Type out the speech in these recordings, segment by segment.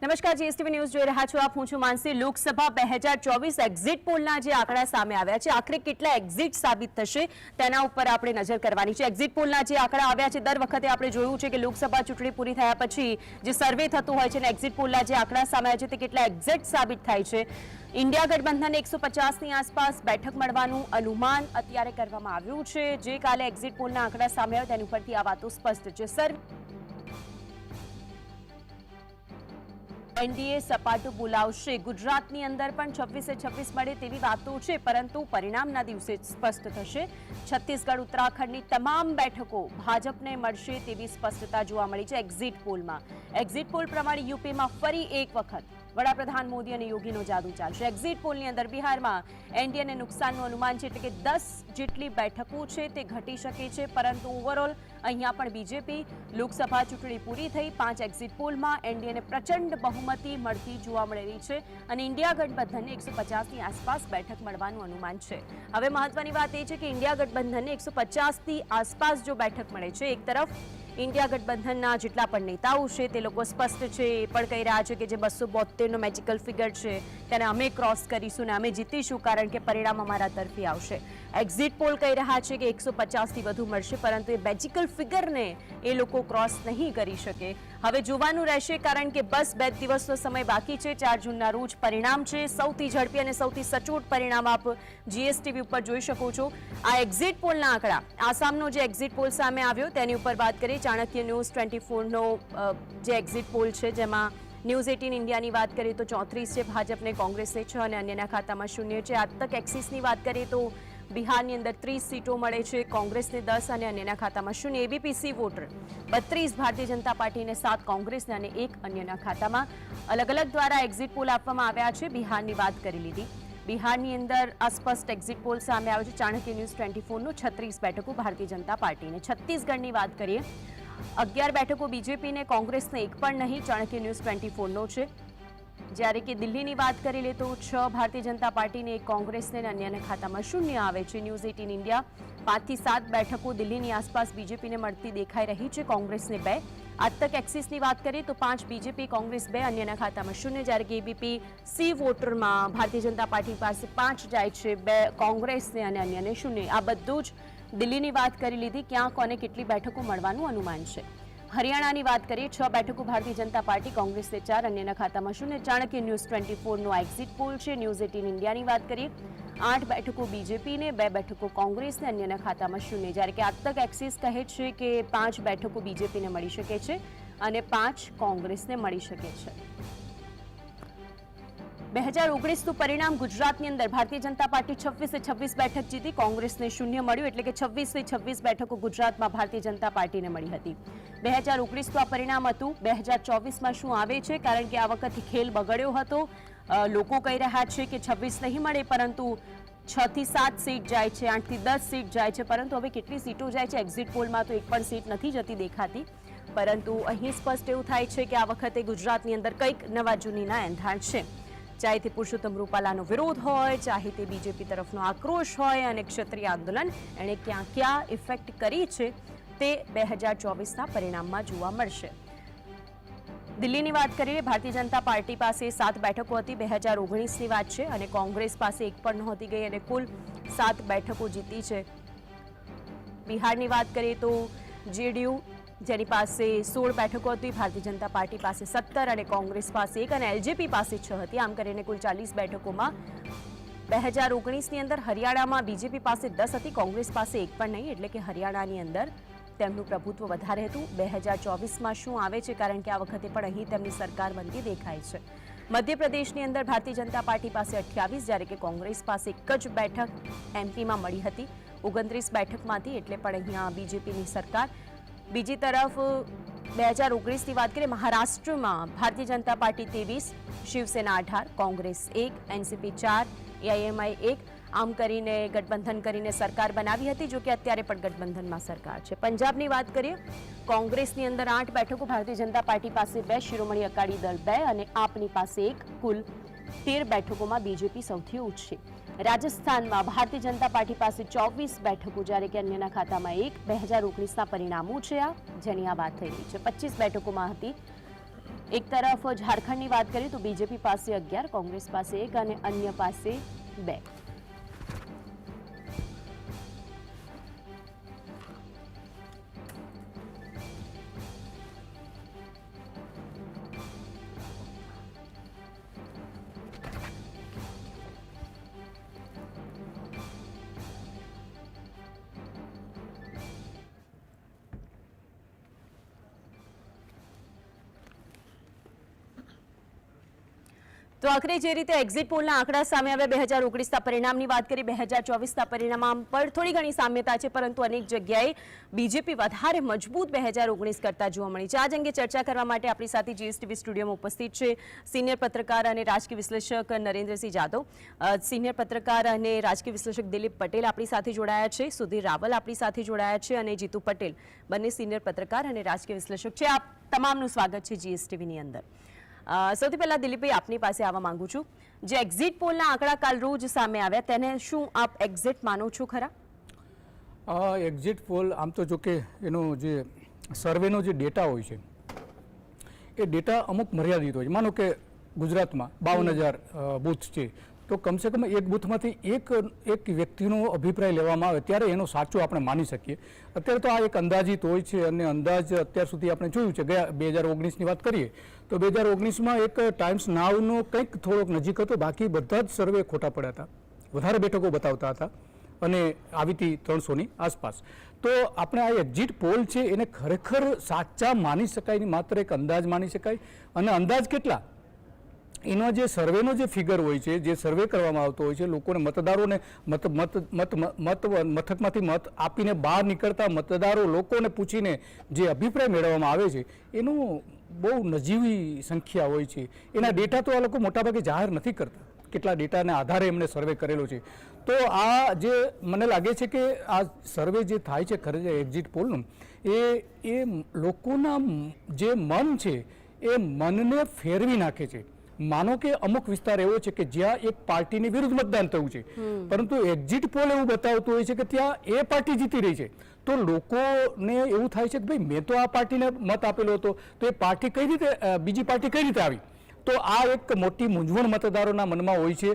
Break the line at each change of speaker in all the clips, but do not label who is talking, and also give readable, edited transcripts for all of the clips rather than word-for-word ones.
નમસ્કાર, GSTV news જોઈ રહ્યા છો આપ. હું છું માનસી. લોકસભા 2024 એક્ઝિટ પોલના જે આંકડા સામે આવ્યા છે, આખરે કેટલા એક્ઝિટ સાબિત થશે તેના ઉપર આપણે નજર કરવાની છે. એક્ઝિટ પોલના જે આંકડા આવ્યા છે, દર વખતે આપણે જોયું છે કે લોકસભા ચૂંટણી પૂરી થયા પછી જે સર્વે થતું હોય છે અને એક્ઝિટ પોલના જે આંકડા સામે આવ્યા છે તે કેટલા એક્ઝેક્ટ સાબિત થાય છે. ઇન્ડિયા ગઠબંધનને 150ની આસપાસ બેઠક મળવાનું અનુમાન અત્યારે કરવામાં આવ્યું છે. જે કાલે એક્ઝિટ પોલના આંકડા સામે આવ્યા તેની ઉપરથી આ વાતો સ્પષ્ટ છે. એનડીએ સપાટું બોલાવશે. ગુજરાતની અંદર પણ 26 મળે તેવી વાતો છે, પરંતુ પરિણામના દિવસે સ્પષ્ટ થશે. છત્તીસગઢ, ઉત્તરાખંડની તમામ બેઠકો ભાજપને મળશે તેવી સ્પષ્ટતા જોવા મળી છે એક્ઝિટ પોલમાં. એક્ઝિટ પોલ પ્રમાણે યુપીમાં ફરી એક વખત વડાપ્રધાન મોદી અને યોગીનો જાદુ ચાલશે. એક્ઝિટ પોલની અંદર બિહારમાં એનડીએને નુકસાનનું અનુમાન છે, એટલે કે 10 જેટલી બેઠકો છે તે ઘટી શકે છે, પરંતુ ઓવરઓલ અહીંયા પણ બીજેપી લોકસભા ચૂંટણી પૂરી થઈ 5 એક્ઝિટ પોલમાં એનડીએને પ્રચંડ બહુમતી મળતી જોવા મળી રહી છે અને ઇન્ડિયા ગઠબંધનને 150ની આસપાસ બેઠક મળવાનું અનુમાન છે. હવે મહત્વની વાત એ છે કે ઇન્ડિયા ગઠબંધનને 150ની આસપાસ જો બેઠક મળે છે, એક તરફ ઇન્ડિયા ગઠબંધનના જેટલા પણ નેતાઓ છે તે લોકો સ્પષ્ટ છે, એ પણ કહી રહ્યા છે કે જે 272નો મેજિકલ ફિગર છે તેને અમે ક્રોસ કરીશું અને અમે જીતીશું, કારણ કે પરિણામ અમારા તરફી આવશે. એક્ઝિટ પોલ કહી રહ્યા છે કે 150થી વધુ મળશે, પરંતુ એ મેજિકલ ફિગરને એ લોકો ક્રોસ નહીં કરી શકે. હવે જોવાનું રહેશે, કારણ કે બસ 2 દિવસનો સમય બાકી છે. 4 જૂનના રોજ પરિણામ છે. સૌથી ઝડપી અને સૌથી સચોટ પરિણામ આપ જીએસટીવી ઉપર જોઈ શકો છો. આ એક્ઝિટ પોલના આંકડા, આસામનો જે એક્ઝિટ પોલ સામે આવ્યો તેની ઉપર વાત કરીએ. ચાણક્ય ન્યૂઝ 24નો જે એક્ઝિટ પોલ છે, જેમાં ન્યૂઝ 18 ઇન્ડિયાની વાત કરીએ તો 34 છે ભાજપને, કોંગ્રેસને 6 અને અન્યના ખાતામાં 0 છે. આજ તક એક્સિસની વાત કરીએ તો બિહારની અંદર 30 સીટો મળે છે, કોંગ્રેસને 10 અને અન્યના ખાતામાં 0. એબીપીસી વોટર 32, ભારતીય જનતા પાર્ટીને 7, કોંગ્રેસને અને 1 અન્યના ખાતામાં. અલગ અલગ દ્વારા એક્ઝિટ પોલ આપવામાં આવ્યા છે. બિહારની વાત કરી લીધી. બિહારની અંદર અસ્પષ્ટ એક્ઝિટ પોલ સામે આવ્યો છે. ચાણક્ય ન્યૂઝ 24નો 36 બેઠકો ભારતીય જનતા પાર્ટીને. છત્તીસગઢની વાત કરીએ, 11 બેઠકો બીજેપીને, કોંગ્રેસને 1 પણ નહીં. ચાણક્ય ન્યૂઝ 24નો છે. જ્યારે કે દિલ્હીની વાત કરી લે તો 6 ભારતીય જનતા પાર્ટીને, 1 કોંગ્રેસને અને અન્યના ખાતામાં 0 આવે છે. ન્યૂઝ 18 ઇન્ડિયા 5 થી 7 બેઠકો દિલ્હીની આસપાસ બીજેપીને મળતી દેખાઈ રહી છે, કોંગ્રેસને 2. આજ તક એક્સિસની વાત કરીએ તો 5 બીજેપી, કોંગ્રેસ 2, અન્યના ખાતામાં 0. જ્યારે કે ABP C વોટરમાં Bharatiya Janata party પાસે 5 જાય છે, 2 કોંગ્રેસને અને અન્યને 0. આ બધું જ દિલ્હીની વાત કરી લીધી. ક્યાં કોને કેટલી બેઠકો મળવાનું અનુમાન છે. હરિયાણાની વાત કરીએ, 6 બેઠકો ભારતીય જનતા પાર્ટી, કોંગ્રેસને 4, અન્યના ખાતામાં 0. ચાણક્ય ન્યૂઝ 24નો એક્ઝિટ પોલ છે. ન્યૂઝ 18 ઇન્ડિયાની વાત કરીએ, 8 બેઠકો બીજેપીને, 2 બેઠકો કોંગ્રેસને, અન્યના ખાતામાં 0. જ્યારે કે આજ તક એક્સિસ કહે છે કે 5 બેઠકો બીજેપીને મળી શકે છે અને 5 કોંગ્રેસને મળી શકે છે. 2019નું પરિણામ ગુજરાતની અંદર ભારતીય જનતા પાર્ટી 26 બેઠક જીતી, કોંગ્રેસને 0 મળ્યું, એટલે કે 26 બેઠકો ગુજરાતમાં ભારતીય જનતા પાર્ટીને મળી હતી. 2019નું આ પરિણામ હતું. 2024માં શું આવે છે, કારણ કે આ વખતે ખેલ બગડ્યો હતો. લોકો કહી રહ્યા છે કે 26 નહીં મળે, પરંતુ 6 થી 7 સીટ જાય છે, 8 થી 10 સીટ જાય છે, પરંતુ હવે કેટલી સીટો જાય છે એક્ઝિટ પોલમાં તો 1 પણ સીટ નથી જતી દેખાતી. પરંતુ અહીં સ્પષ્ટ એવું થાય છે કે આ વખતે ગુજરાતની અંદર કંઈક નવા જૂનીના એંધાણ છે. ચાહે તે પુરુષોત્તમ રૂપાલાનો વિરોધ હોય, ચાહે તે બીજેપી તરફનો આક્રોશ હોય, અને ક્ષત્રિય આંદોલન એણે ક્યાં ઇફેક્ટ કરી છે તે 2024ના પરિણામમાં જોવા મળશે. દિલ્હીની વાત કરીએ, ભારતીય જનતા પાર્ટી પાસે 7 બેઠકો હતી. 2019ની વાત છે અને કોંગ્રેસ પાસે 1 પણ નહોતી ગઈ અને કુલ 7 બેઠકો જીતી છે. બિહારની વાત કરીએ તો જેડીયુ, જેની પાસે 16 બેઠકો હતી, ભારતીય જનતા પાર્ટી પાસે 17 અને કોંગ્રેસ પાસે 1 અને એલજેપી પાસે 6 હતી. આમ કરીને કુલ 40 બેઠકોમાં 2019ની અંદર હરિયાણામાં બીજેપી પાસે 10 હતી, કોંગ્રેસ પાસે 1 પણ નહીં, એટલે કે હરિયાણાની અંદર તેમનું પ્રભુત્વ વધારે હતું. 2024માં શું આવે છે, કારણ કે આ વખતે પણ અહીં તેમની સરકાર બનતી દેખાય છે. મધ્યપ્રદેશની અંદર ભારતીય જનતા પાર્ટી પાસે 28, જ્યારે કે કોંગ્રેસ પાસે 1 જ બેઠક એમપીમાં મળી હતી. 29 બેઠકમાંથી, એટલે પણ અહીંયા બીજેપીની સરકાર. બીજી તરફ 2019ની વાત કરીએ, મહારાષ્ટ્રમાં ભારતીય જનતા પાર્ટી 23, શિવસેના 18, કોંગ્રેસ 1, એનસીપી 4, એઆઈએમઆઈ 1, આમ કરીને ગઠબંધન કરીને સરકાર બનાવી હતી. જો કે અત્યારે પણ ગઠબંધનમાં સરકાર છે. પંજાબની વાત કરીએ, કોંગ્રેસની અંદર 8 બેઠકો, ભારતીય જનતા પાર્ટી પાસે 2, શિરોમણી અકાલી દળ 2 અને આપની પાસે 1, કુલ 13 બેઠકોમાં બીજેપી સૌથી ઓછી. રાજસ્થાનમાં ભારતીય જનતા પાર્ટી પાસે 24 બેઠકો, જ્યારે કે અન્યના ખાતામાં 1. 2019ના પરિણામો છે આ, જેની આ વાત થઈ રહી છે. 25 બેઠકોમાં હતી એક તરફ ઝારખંડની વાત કરીએ તો બીજેપી પાસે 11, કોંગ્રેસ પાસે 1 અને અન્ય પાસે 2. તો આખરે જે રીતે એક્ઝિટ પોલના આંકડા સામે આવ્યા 2019ના પરિણામની વાત કરી, 2024ના પરિણામ પર થોડી ઘણી સામ્યતા છે, પરંતુ અનેક જગ્યાએ બીજેપી વધારે મજબૂત 2019 કરતા જોવા મળી છે. આજ અંગે ચર્ચા કરવા માટે આપણી સાથે જીએસટીવી સ્ટુડિયોમાં ઉપસ્થિત છે સિનિયર પત્રકાર અને રાજકીય વિશ્લેષક નરેન્દ્રસિંહ જાદવ, સિનિયર પત્રકાર અને રાજકીય વિશ્લેષક દિલીપ પટેલ આપણી સાથે જોડાયા છે, સુધીર રાવલ આપણી સાથે જોડાયા છે અને જીતુ પટેલ, બંને સિનિયર પત્રકાર અને રાજકીય વિશ્લેષક છે. આપ તમામનું સ્વાગત છે જીએસટીવીની અંદર. સૌથી પહેલા દિલીપભાઈ આપની પાસે આવવા માંગુ છું. જે એક્ઝિટ પોલના આંકડા કાલ રોજ સામે આવ્યા તેને શું આપ એક્ઝિટ માનો છો ખરા?
એક્ઝિટ પોલ આમ તો જો કે એનો જે સર્વેનો જે ડેટા હોય છે એ ડેટા અમુક મર્યાદિત હોય છે. માનો કે ગુજરાતમાં 52,000 બૂથ છે, તો કમસે કમ એક બૂથમાંથી એક વ્યક્તિનો અભિપ્રાય લેવામાં આવે ત્યારે એનો સાચો આપણે માની શકીએ. અત્યારે તો આ એક અંદાજિત હોય છે અને અંદાજ અત્યાર સુધી આપણે જોયું છે. ગયા 2019ની વાત કરીએ તો 2019માં એક ટાઈમ્સ નાવનો કંઈક થોડોક નજીક હતો, બાકી બધા જ સર્વે ખોટા પડ્યા હતા, વધારે બેઠકો બતાવતા હતા અને આવી હતી 300ની આસપાસ. તો આપણે આ એક્ઝિટ પોલ છે એને ખરેખર સાચા માની શકાય નહીં, માત્ર એક અંદાજ માની શકાય. અને અંદાજ કેટલા? એનો જે સર્વેનો જે ફિગર હોય છે, જે સર્વે કરવામાં આવતો હોય છે, લોકોને મતદારોને મથકમાંથી મત આપીને બહાર નીકળતા મતદારો લોકોને પૂછીને જે અભિપ્રાય મેળવવામાં આવે છે એનું બહુ નજીવી સંખ્યા હોય છે. એના ડેટા તો આ લોકો મોટાભાગે જાહેર નથી કરતા, કેટલા ડેટાના આધારે એમણે સર્વે કરેલો છે. તો આ જે મને લાગે છે કે આ સર્વે જે થાય છે ખરેખર એક્ઝિટ પોલનું એ લોકોના જે મન છે એ મનને ફેરવી નાખે છે. માનો કે અમુક વિસ્તાર એવો છે કે જ્યાં એક પાર્ટીની વિરુદ્ધ મતદાન થયું છે, પરંતુ એક્ઝિટ પોલ એવું બતાવતું હોય છે કે ત્યાં એ પાર્ટી જીતી રહી છે. તો લોકોને એવું થાય છે કે ભાઈ મેં તો આ પાર્ટીને મત આપેલો હતો, તો એ પાર્ટી કઈ રીતે બીજી પાર્ટી કઈ રીતે આવી? તો આ એક મોટી મૂંઝવણ મતદારોના મનમાં હોય છે.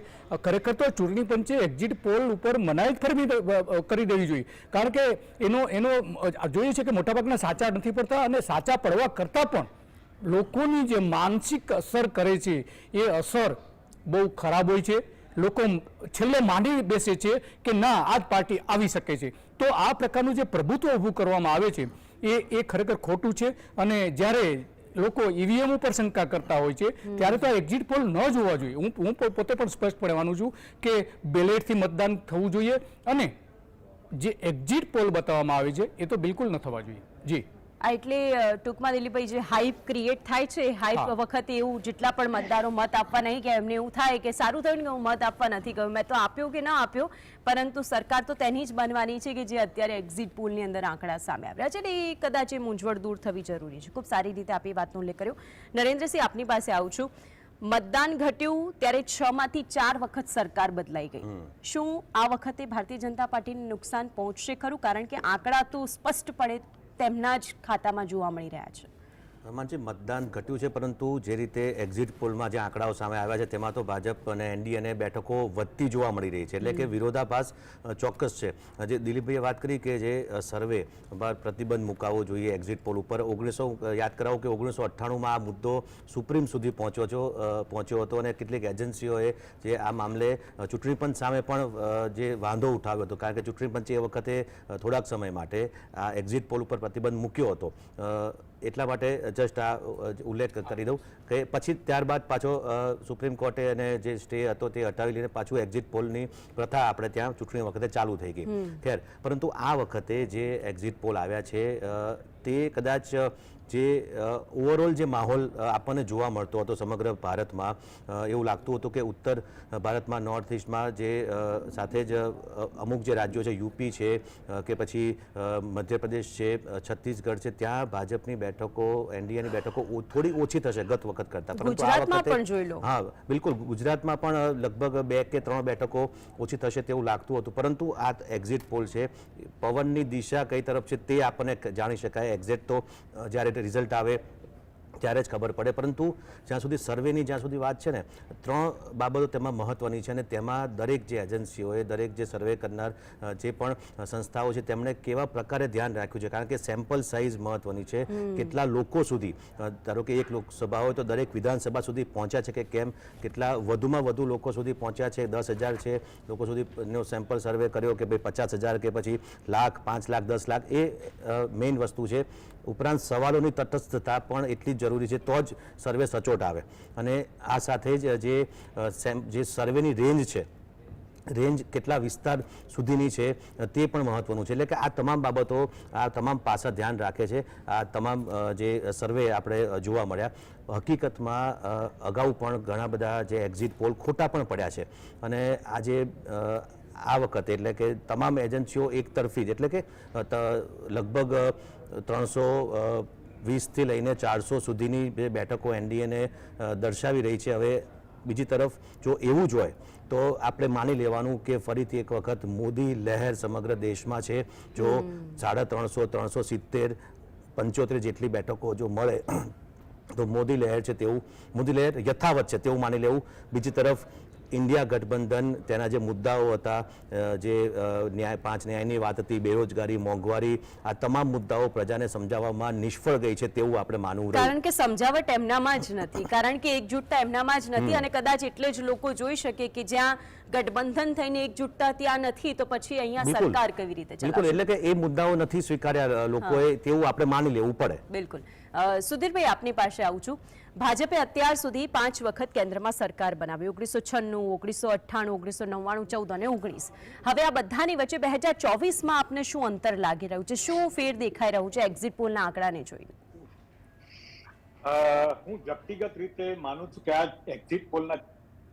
ખરેખર તો ચૂંટણી પંચે એક્ઝિટ પોલ ઉપર મનાઈ કરી દેવી જોઈએ, કારણ કે એનો જોઈએ છે કે મોટાભાગના સાચા નથી પડતા અને સાચા પડવા કરતાં પણ લોકોની જે માનસિક અસર કરે છે એ અસર બહુ ખરાબ હોય છે. લોકો છેલ્લે માની બેસે છે કે ના આ જ પાર્ટી આવી શકે છે. તો આ પ્રકારનું જે પ્રભુત્વ ઊભું કરવામાં આવે છે એ ખરેખર ખોટું છે. અને જ્યારે લોકો ઈવીએમ ઉપર શંકા કરતા હોય છે ત્યારે તો આ એક્ઝિટ પોલ ન જોવા જોઈએ. હું પોતે પણ સ્પષ્ટપણે માનું છું કે બેલેટથી મતદાન થવું જોઈએ અને જે એક્ઝિટ પોલ બતાવવામાં આવે છે એ તો બિલકુલ ન થવા જોઈએ. જી
એટલે ટૂંકમાં દિલીપભાઈ જે હાઈપ ક્રિએટ થાય છે, હાઈપ વખતે એવું જેટલા પણ મતદારો મત આપવા નહીં કે એમને એવું થાય કે સારું થયું ને હું મત આપવા નથી ગયું, મેં તો આપ્યો કે ના આપ્યો, પરંતુ સરકાર તો તેની જ બનવાની છે કે જે અત્યારે એક્ઝિટ પોલની અંદર આંકડા સામે આવ્યા છે. એટલે એ કદાચ એ મૂંઝવણ દૂર થવી જરૂરી છે. ખૂબ સારી રીતે આપે એ વાતનો ઉલ્લેખ કર્યો. નરેન્દ્રસિંહ આપની પાસે આવું છું. મતદાન ઘટ્યું ત્યારે 6માંથી 4 વખત સરકાર બદલાઈ ગઈ. શું આ વખતે ભારતીય જનતા પાર્ટીને નુકસાન પહોંચશે ખરું? કારણ કે આંકડા તો સ્પષ્ટપણે તેમના જ ખાતામાં જોવા મળી રહ્યા છે.
માનજી, મતદાન ઘટ્યું છે, પરંતુ જે રીતે એક્ઝિટ પોલમાં જે આંકડાઓ સામે આવ્યા છે તેમાં તો ભાજપ અને એનડીએને બેઠકો વધતી જોવા મળી રહી છે. એટલે કે વિરોધાભાસ ચોક્કસ છે. જે દિલીપભાઈએ વાત કરી કે જે સર્વે પર પ્રતિબંધ મુકાવવો જોઈએ એક્ઝિટ પોલ ઉપર, યાદ કરાવો કે 1998માં આ મુદ્દો સુપ્રીમ સુધી પહોંચ્યો હતો અને કેટલીક એજન્સીઓએ જે આ મામલે ચૂંટણી પંચ સામે પણ જે વાંધો ઉઠાવ્યો હતો, કારણ કે ચૂંટણી પંચે એ વખતે થોડાક સમય માટે આ એક્ઝિટ પોલ ઉપર પ્રતિબંધ મૂક્યો હતો. એટલા માટે જસ્ટ આ ઉલ્લેખ કરી દઉં કે પછી ત્યારબાદ પાછો સુપ્રીમ કોર્ટે અને જે સ્ટે હતો તે હટાવી લઈને પાછું એક્ઝિટ પોલની પ્રથા આપણે ત્યાં ચૂંટણી વખતે ચાલુ થઈ ગઈ. ખેર, પરંતુ આ વખતે જે એક્ઝિટ પોલ આવ્યા છે તે કદાચ જે ઓવરઓલ જે માહોલ આપણને જોવા મળતો હતો સમગ્ર ભારતમાં, એવું લાગતું હતું કે ઉત્તર ભારતમાં નોર્થ ઇસ્ટમાં જે સાથે જ અમુક જે રાજ્યો છે, યુપી છે કે પછી મધ્યપ્રદેશ છે, છત્તીસગઢ છે, ત્યાં ભાજપની બેઠકો, એનડીએની બેઠકો થોડી ઓછી થશે ગત વખત કરતાં. પરંતુ આ વખતે હા બિલકુલ ગુજરાતમાં પણ લગભગ 2 કે 3 બેઠકો ઓછી થશે તેવું લાગતું હતું. પરંતુ આ એક્ઝિટ પોલ છે, પવનની દિશા કઈ તરફ છે તે આપણને જાણી શકાય. એક્ઝેક્ટ તો જ્યારે રિઝલ્ટ આવે ત્યારે જ ખબર પડે. પરંતુ જ્યાં સુધી સર્વેની જ્યાં સુધી વાત છે ને, 3 બાબતો તેમાં મહત્વની છે અને તેમાં દરેક જે એજન્સીઓએ, દરેક જે સર્વે કરનાર જે પણ સંસ્થાઓ છે તેમણે કેવા પ્રકારે ધ્યાન રાખ્યું છે. કારણ કે સેમ્પલ સાઇઝ મહત્વની છે. કેટલા લોકો સુધી, ધારો કે એક લોકસભા હોય તો દરેક વિધાનસભા સુધી પહોંચ્યા છે કે કેમ, કેટલા વધુમાં વધુ લોકો સુધી પહોંચ્યા છે, 10,000 છે લોકો સુધીનો સેમ્પલ સર્વે કર્યો કે ભાઈ 50,000 કે પછી લાખ, 5 લાખ, 10 લાખ, એ મેઇન વસ્તુ છે. ઉપરાંત સવાલોની તટસ્થતા પણ એટલી જ જરૂરી છે, તો જ સર્વે સચોટ આવે. અને આ સાથે જ જે સર્વેની રેન્જ છે, રેન્જ કેટલા વિસ્તાર સુધીની છે તે પણ મહત્વનું છે. એટલે કે આ તમામ બાબતો, આ તમામ પાસા ધ્યાન રાખે છે આ તમામ જે સર્વે આપણે જોવા મળ્યા. હકીકતમાં અગાઉ પણ ઘણા બધા જે એક્ઝિટ પોલ ખોટા પણ પડ્યા છે અને આજે આ વખતે એટલે કે તમામ એજન્સીઓ એક તરફી જ, એટલે કે લગભગ 320થી લઈને 400 સુધીની જે બેઠકો એનડીએને દર્શાવી રહી છે. હવે બીજી તરફ જો એવું જ હોય તો આપણે માની લેવાનું કે ફરીથી એક વખત મોદી લહેર સમગ્ર દેશમાં છે. જો 350, 370, 75 જેટલી બેઠકો જો મળે તો મોદી લહેર છે તેવું, મોદી લહેર યથાવત છે તેવું માની લેવું. બીજી તરફ ઇન્ડિયા ગઠબંધન, તેના જે મુદ્દાઓ હતા, જે 5 ન્યાયની વાત હતી, બેરોજગારી, મોંઘવારી, આ તમામ મુદ્દાઓ પ્રજાને સમજાવવામાં નિષ્ફળ ગઈ છે તેવું આપણે માનવું.
કારણ કે સમજાવટ એમનામાં જ નથી, કારણ કે એકજૂટતા એમનામાં જ નથી અને કદાચ એટલે જ લોકો જોઈ શકે કે જ્યાં ગઠબંધન થઈને એકજૂટતા ત્યાં નથી તો પછી અહીંયા સરકાર કેવી રીતે ચલાવશે.
બિલકુલ, એટલે કે એ મુદ્દાઓ નથી સ્વીકાર્યા લોકોએ તેવું આપણે માની લેવું પડે.
બિલકુલ. સુધીરભાઈ, આપની પાસે આવું છું. ભાજપે અત્યાર સુધી 5 વખત કેન્દ્રમાં સરકાર બનાવી, 1996, 1998, 1999, 14 અને 19. હવે આ બધાની વચ્ચે 2024માં આપને શું અંતર લાગી રહ્યું છે, શું ફેર દેખાઈ રહ્યું છે એક્ઝિટ પોલના આંકડાને જોઈને?
હું વ્યક્તિગત રીતે માનું છું કે આ એક્ઝિટ પોલના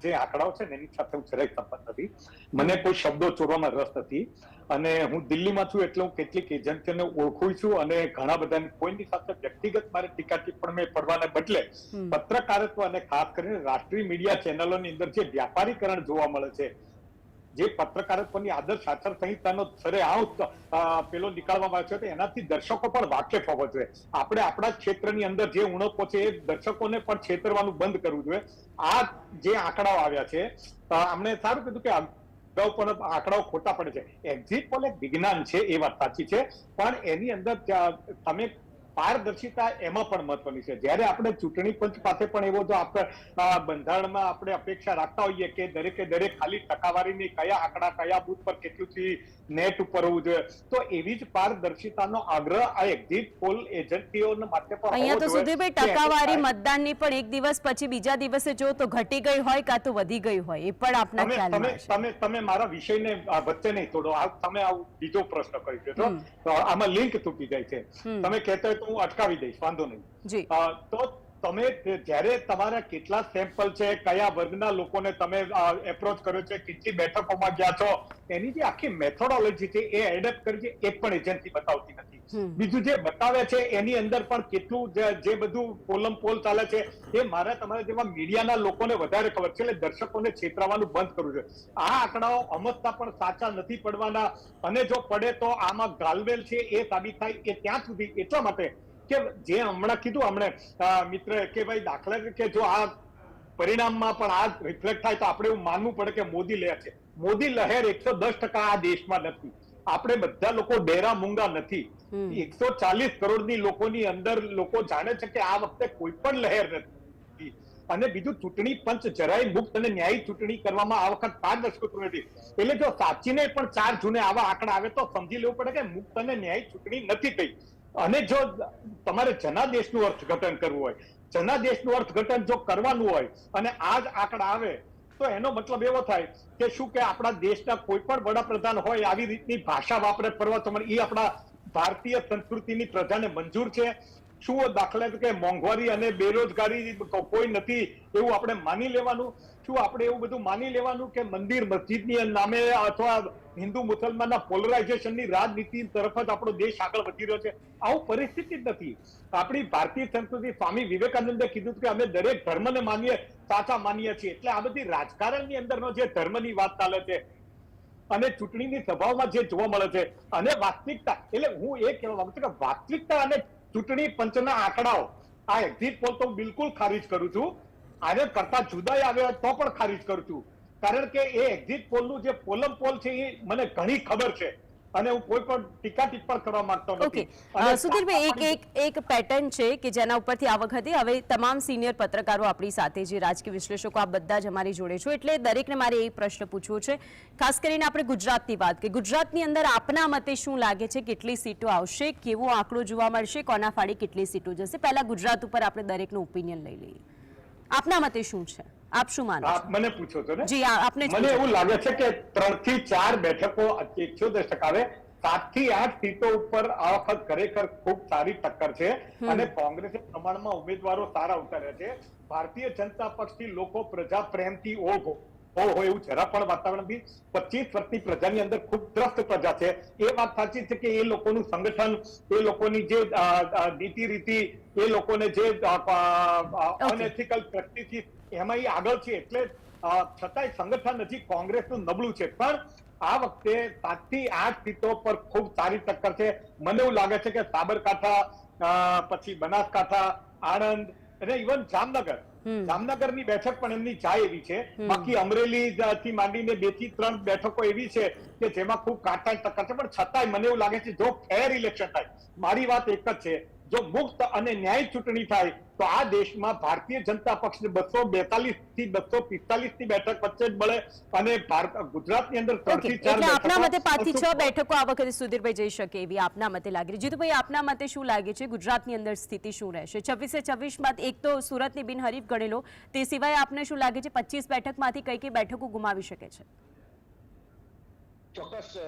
જે આંકડાઓ છે ને એની સાથે હું જરાય સંબંધ નથી. મને કોઈ શબ્દો ચોરવામાં રસ નથી અને હું દિલ્હીમાં છું એટલે હું કેટલીક એજન્સીઓને ઓળખું છું અને ઘણા બધાની કોઈની સાથે વ્યક્તિગત મારે ટીકા ટિપ્પણી પડવાને બદલે પત્રકારત્વ અને ખાસ કરીને રાષ્ટ્રીય મીડિયા ચેનલોની અંદર જે વ્યાપારીકરણ જોવા મળે છે, જે પત્રકારત્વની આદર્શ આચાર સંહિતાનો પેલો નીકાળવામાં આવ્યો છે એનાથી દર્શકો પણ વાકેફ હોવા જોઈએ. આપણે આપણા ક્ષેત્રની અંદર જે ઉણપો છે એ દર્શકોને પણ છેતરવાનું બંધ કરવું જોઈએ. આ જે આંકડાઓ આવ્યા છે, અમને સારું કીધું કે અગાઉ પણ આંકડાઓ ખોટા પડે છે. એક્ઝિટ પોલ એક વિજ્ઞાન છે, એ વાત સાચી છે, પણ એની અંદર તમે પારદર્શિતા એમાં પણ મહત્વની છે. જ્યારે આપણે ચૂંટણી પંચ પાસે પણ એવો જો આપણે બંધારણમાં આપણે અપેક્ષા રાખતા હોઈએ કે દરેકે દરેક ખાલી ટકાવારીની કયા આંકડા કયા બુથ પર કેટલું નેટ ઉપર હોવું જોઈએ, તો એવી જ પારદર્શિતાનો આગ્રહ આ એક્ઝિટ પોલ એજન્સીઓને માટે પણ
અહીંયા તો સુધીરભાઈ ટકાવારી મતદાનની પણ એક દિવસ પછી બીજા દિવસે જો તો ઘટી ગઈ હોય કાં તો વધી ગઈ હોય, એ પણ આપના ખ્યાલમાં છે.
તમે મારા વિષયને વચ્ચે નહીં તોડો. તમે આવું બીજો પ્રશ્ન કરી દેજો તો આમાં લિંક તૂટી જાય છે. તમે કહેતા હોય તો હું અટકાવી દઈશ, વાંધો નહીં. તો તમે જ્યારે તમારા કેટલા સેમ્પલ છે, કયા વર્ગના લોકોને તમે એપ્રોચ કર્યો છે, કેટલી બેઠકોમાં ગયા છો, એની જે આખી મેથોડોલોજી છે એ એડપ્ટ કરી છે, એક પણ એજન્સી બતાવતી નથી. બીજું જે બતાવે છે એની અંદર પણ કેટલું જે બધું પોલમ પોલ ચાલે છે એ મારા તમારા જેવા મીડિયાના લોકોને વધારે ખબર છે, એટલે દર્શકોને છેતરવાનું બંધ કરવું જોઈએ. આ આંકડાઓ અમસ્તા પણ સાચા નથી પડવાના અને જો પડે તો આમાં ગાલમેલ છે એ સાબિત થાય. એ ત્યાં સુધી એટલા માટે કે જે હમણાં કીધું મિત્ર કે ભાઈ દાખલા તરીકે જો આ પરિણામમાં પણ આ રિફ્લેક્ટ થાય તો આપણે એવું માનવું પડે કે મોદી લહેર છે. મોદી લહેર 110% આ દેશમાં નથી. આપણે બધા લોકો ડેરા મૂંગા નથી. 140 કરોડની લોકોની અંદર લોકો જાણે છે કે આ વખતે કોઈ પણ લહેર નથી. અને બીજું, ચૂંટણી પંચ જરાય મુક્ત અને ન્યાયી ચૂંટણી કરવામાં આ વખત પારદર્શક નથી. એટલે જો સાચીને પણ 4 જૂને આવા આંકડા આવે તો સમજી લેવું પડે કે મુક્ત અને ન્યાયી ચૂંટણી નથી થઈ. અને જો તમારે જનાદેશનું અર્થઘટન કરવું હોય, જનાદેશનું અર્થઘટન જો કરવાનું હોય અને આ જ આંકડા આવે તો એનો મતલબ એવો થાય કે શું કે આપણા દેશના કોઈ પણ વડાપ્રધાન હોય આવી રીતની ભાષા વાપરે ફરવા, એ આપણા ભારતીય સંસ્કૃતિની પ્રજાને મંજૂર છે? શું દાખલા તરીકે મોંઘવારી અને બેરોજગારી કોઈ નથી એવું આપણે માની લેવાનું? શું આપણે એવું બધું માની લેવાનું કે મંદિર મસ્જિદની નામે અથવા હિન્દુ મુસલમાનના પોલરાઇઝેશનની રાજનીતિ તરફ જ આપણો દેશ આગળ વધી રહ્યો છે? આવું પરિસ્થિતિ જ નથી. આપણી ભારતીય સંસ્કૃતિ, સ્વામી વિવેકાનંદે કીધું કે અમે દરેક ધર્મને માનીએ, સાચા માનીએ છીએ. એટલે આ બધી રાજકારણની અંદરનો જે ધર્મની વાત ચાલે છે અને ચૂંટણીની સભાઓમાં જે જોવા મળે છે અને વાસ્તવિકતા, એટલે હું એ કહેવા માંગુ છું કે વાસ્તવિકતા અને ચૂંટણી પંચના આંકડાઓ આ એક્ઝિટ પોલ તો બિલકુલ ખારીજ કરું છું. આને કરતા જુદાઈ આવે તો પણ ખારીજ કરું છું. કારણ કે એ એક્ઝિટ પોલનું જે પોલમ પોલ છે એ મને ઘણી ખબર છે અને હું કોઈ પણ ટીકા ટિપ્પણ કરવા માંગતો
ઓકે
નથી.
સુધીરભાઈ, એક પેટર્ન છે કે જેના ઉપરથી આ વખતે હવે તમામ સિનિયર પત્રકારો આપણી સાથે, જે રાજકીય વિશ્લેષકો, આ બધા જ અમારી જોડે છો, એટલે દરેકને મારે એક પ્રશ્ન પૂછવો છે. ખાસ કરીને આપણે ગુજરાતની વાત કરીએ. ગુજરાતની અંદર આપના મતે શું લાગે છે, કેટલી સીટો આવશે, કેવો આંકડો જોવા મળશે, કોના ફાળે કેટલી સીટો જશે? પહેલા ગુજરાત ઉપર આપણે દરેકનું ઓપિનિયન લઈ લઈએ. આપના મતે શું છે? આપ શું માનો છો?
મને પૂછો છો ને?
જી, આપને
મને એવું લાગે છે કે 3 થી 4 બેઠકો 78% 7 થી 8 સીટો ઉપર આ વખત ખરેખર ખૂબ સારી ટક્કર છે અને કોંગ્રેસે પ્રમાણમાં ઉમેદવારો સારા ઉતાર્યા છે. ભારતીય જનતા પક્ષથી લોકો પ્રજા પ્રેમથી હોય એવું જરા પણ વાતાવરણ નથી. 25 વર્ષની પ્રજાની અંદર ખૂબ ત્રસ્ત પ્રજા છે. એ વાત સાચી છે કે એ લોકોનું સંગઠન, એ લોકોની જે નીતિ રીતિ, એ લોકોને જે અનએથિકલ પ્રેક્ટિસિસ, એમાં એ આગળ છે. એટલે છતાંય સંગઠન હજી કોંગ્રેસનું નબળું છે. પણ આ વખતે 7 થી 8 સીટો પર ખૂબ સારી ટક્કર છે. મને એવું લાગે છે કે સાબરકાંઠા, પછી બનાસકાંઠા, આણંદ અને ઇવન જામનગરની બેઠક પણ એમની જાય એવી છે. બાકી અમરેલી થી માંડીને 2 થી 3 બેઠકો એવી છે કે જેમાં ખૂબ કાંટાની ટક્કર છે. પણ છતાંય મને એવું લાગે છે જો ફેર ઇલેક્શન થાય, મારી વાત એક જ છે, જો મુક્ત અને ન્યાયી ચૂંટણી થાય તો આ દેશમાં ભારતીય જનતા પક્ષને 242 થી 245 ની બેઠક વચ્ચે જ મળે અને ગુજરાતની અંદર 3 થી 4
એટલે આપના મતે 5 થી 6
બેઠકો
બેઠકો આ વખતે સુધીરભાઈ જઈ શકે એવી આપના મતે લાગે છે. જીતુભાઈ, આપના મતે શું લાગે છે? ગુજરાતની અંદર સ્થિતિ શું રહેશે? 26 બાદ એક તો સુરતની બિનહરીફ ગણેલો, તે સિવાય આપને શું લાગે છે 25 બેઠકમાંથી કઈ કઈ બેઠકો ગુમાવી શકે છે?
ચોક્કસ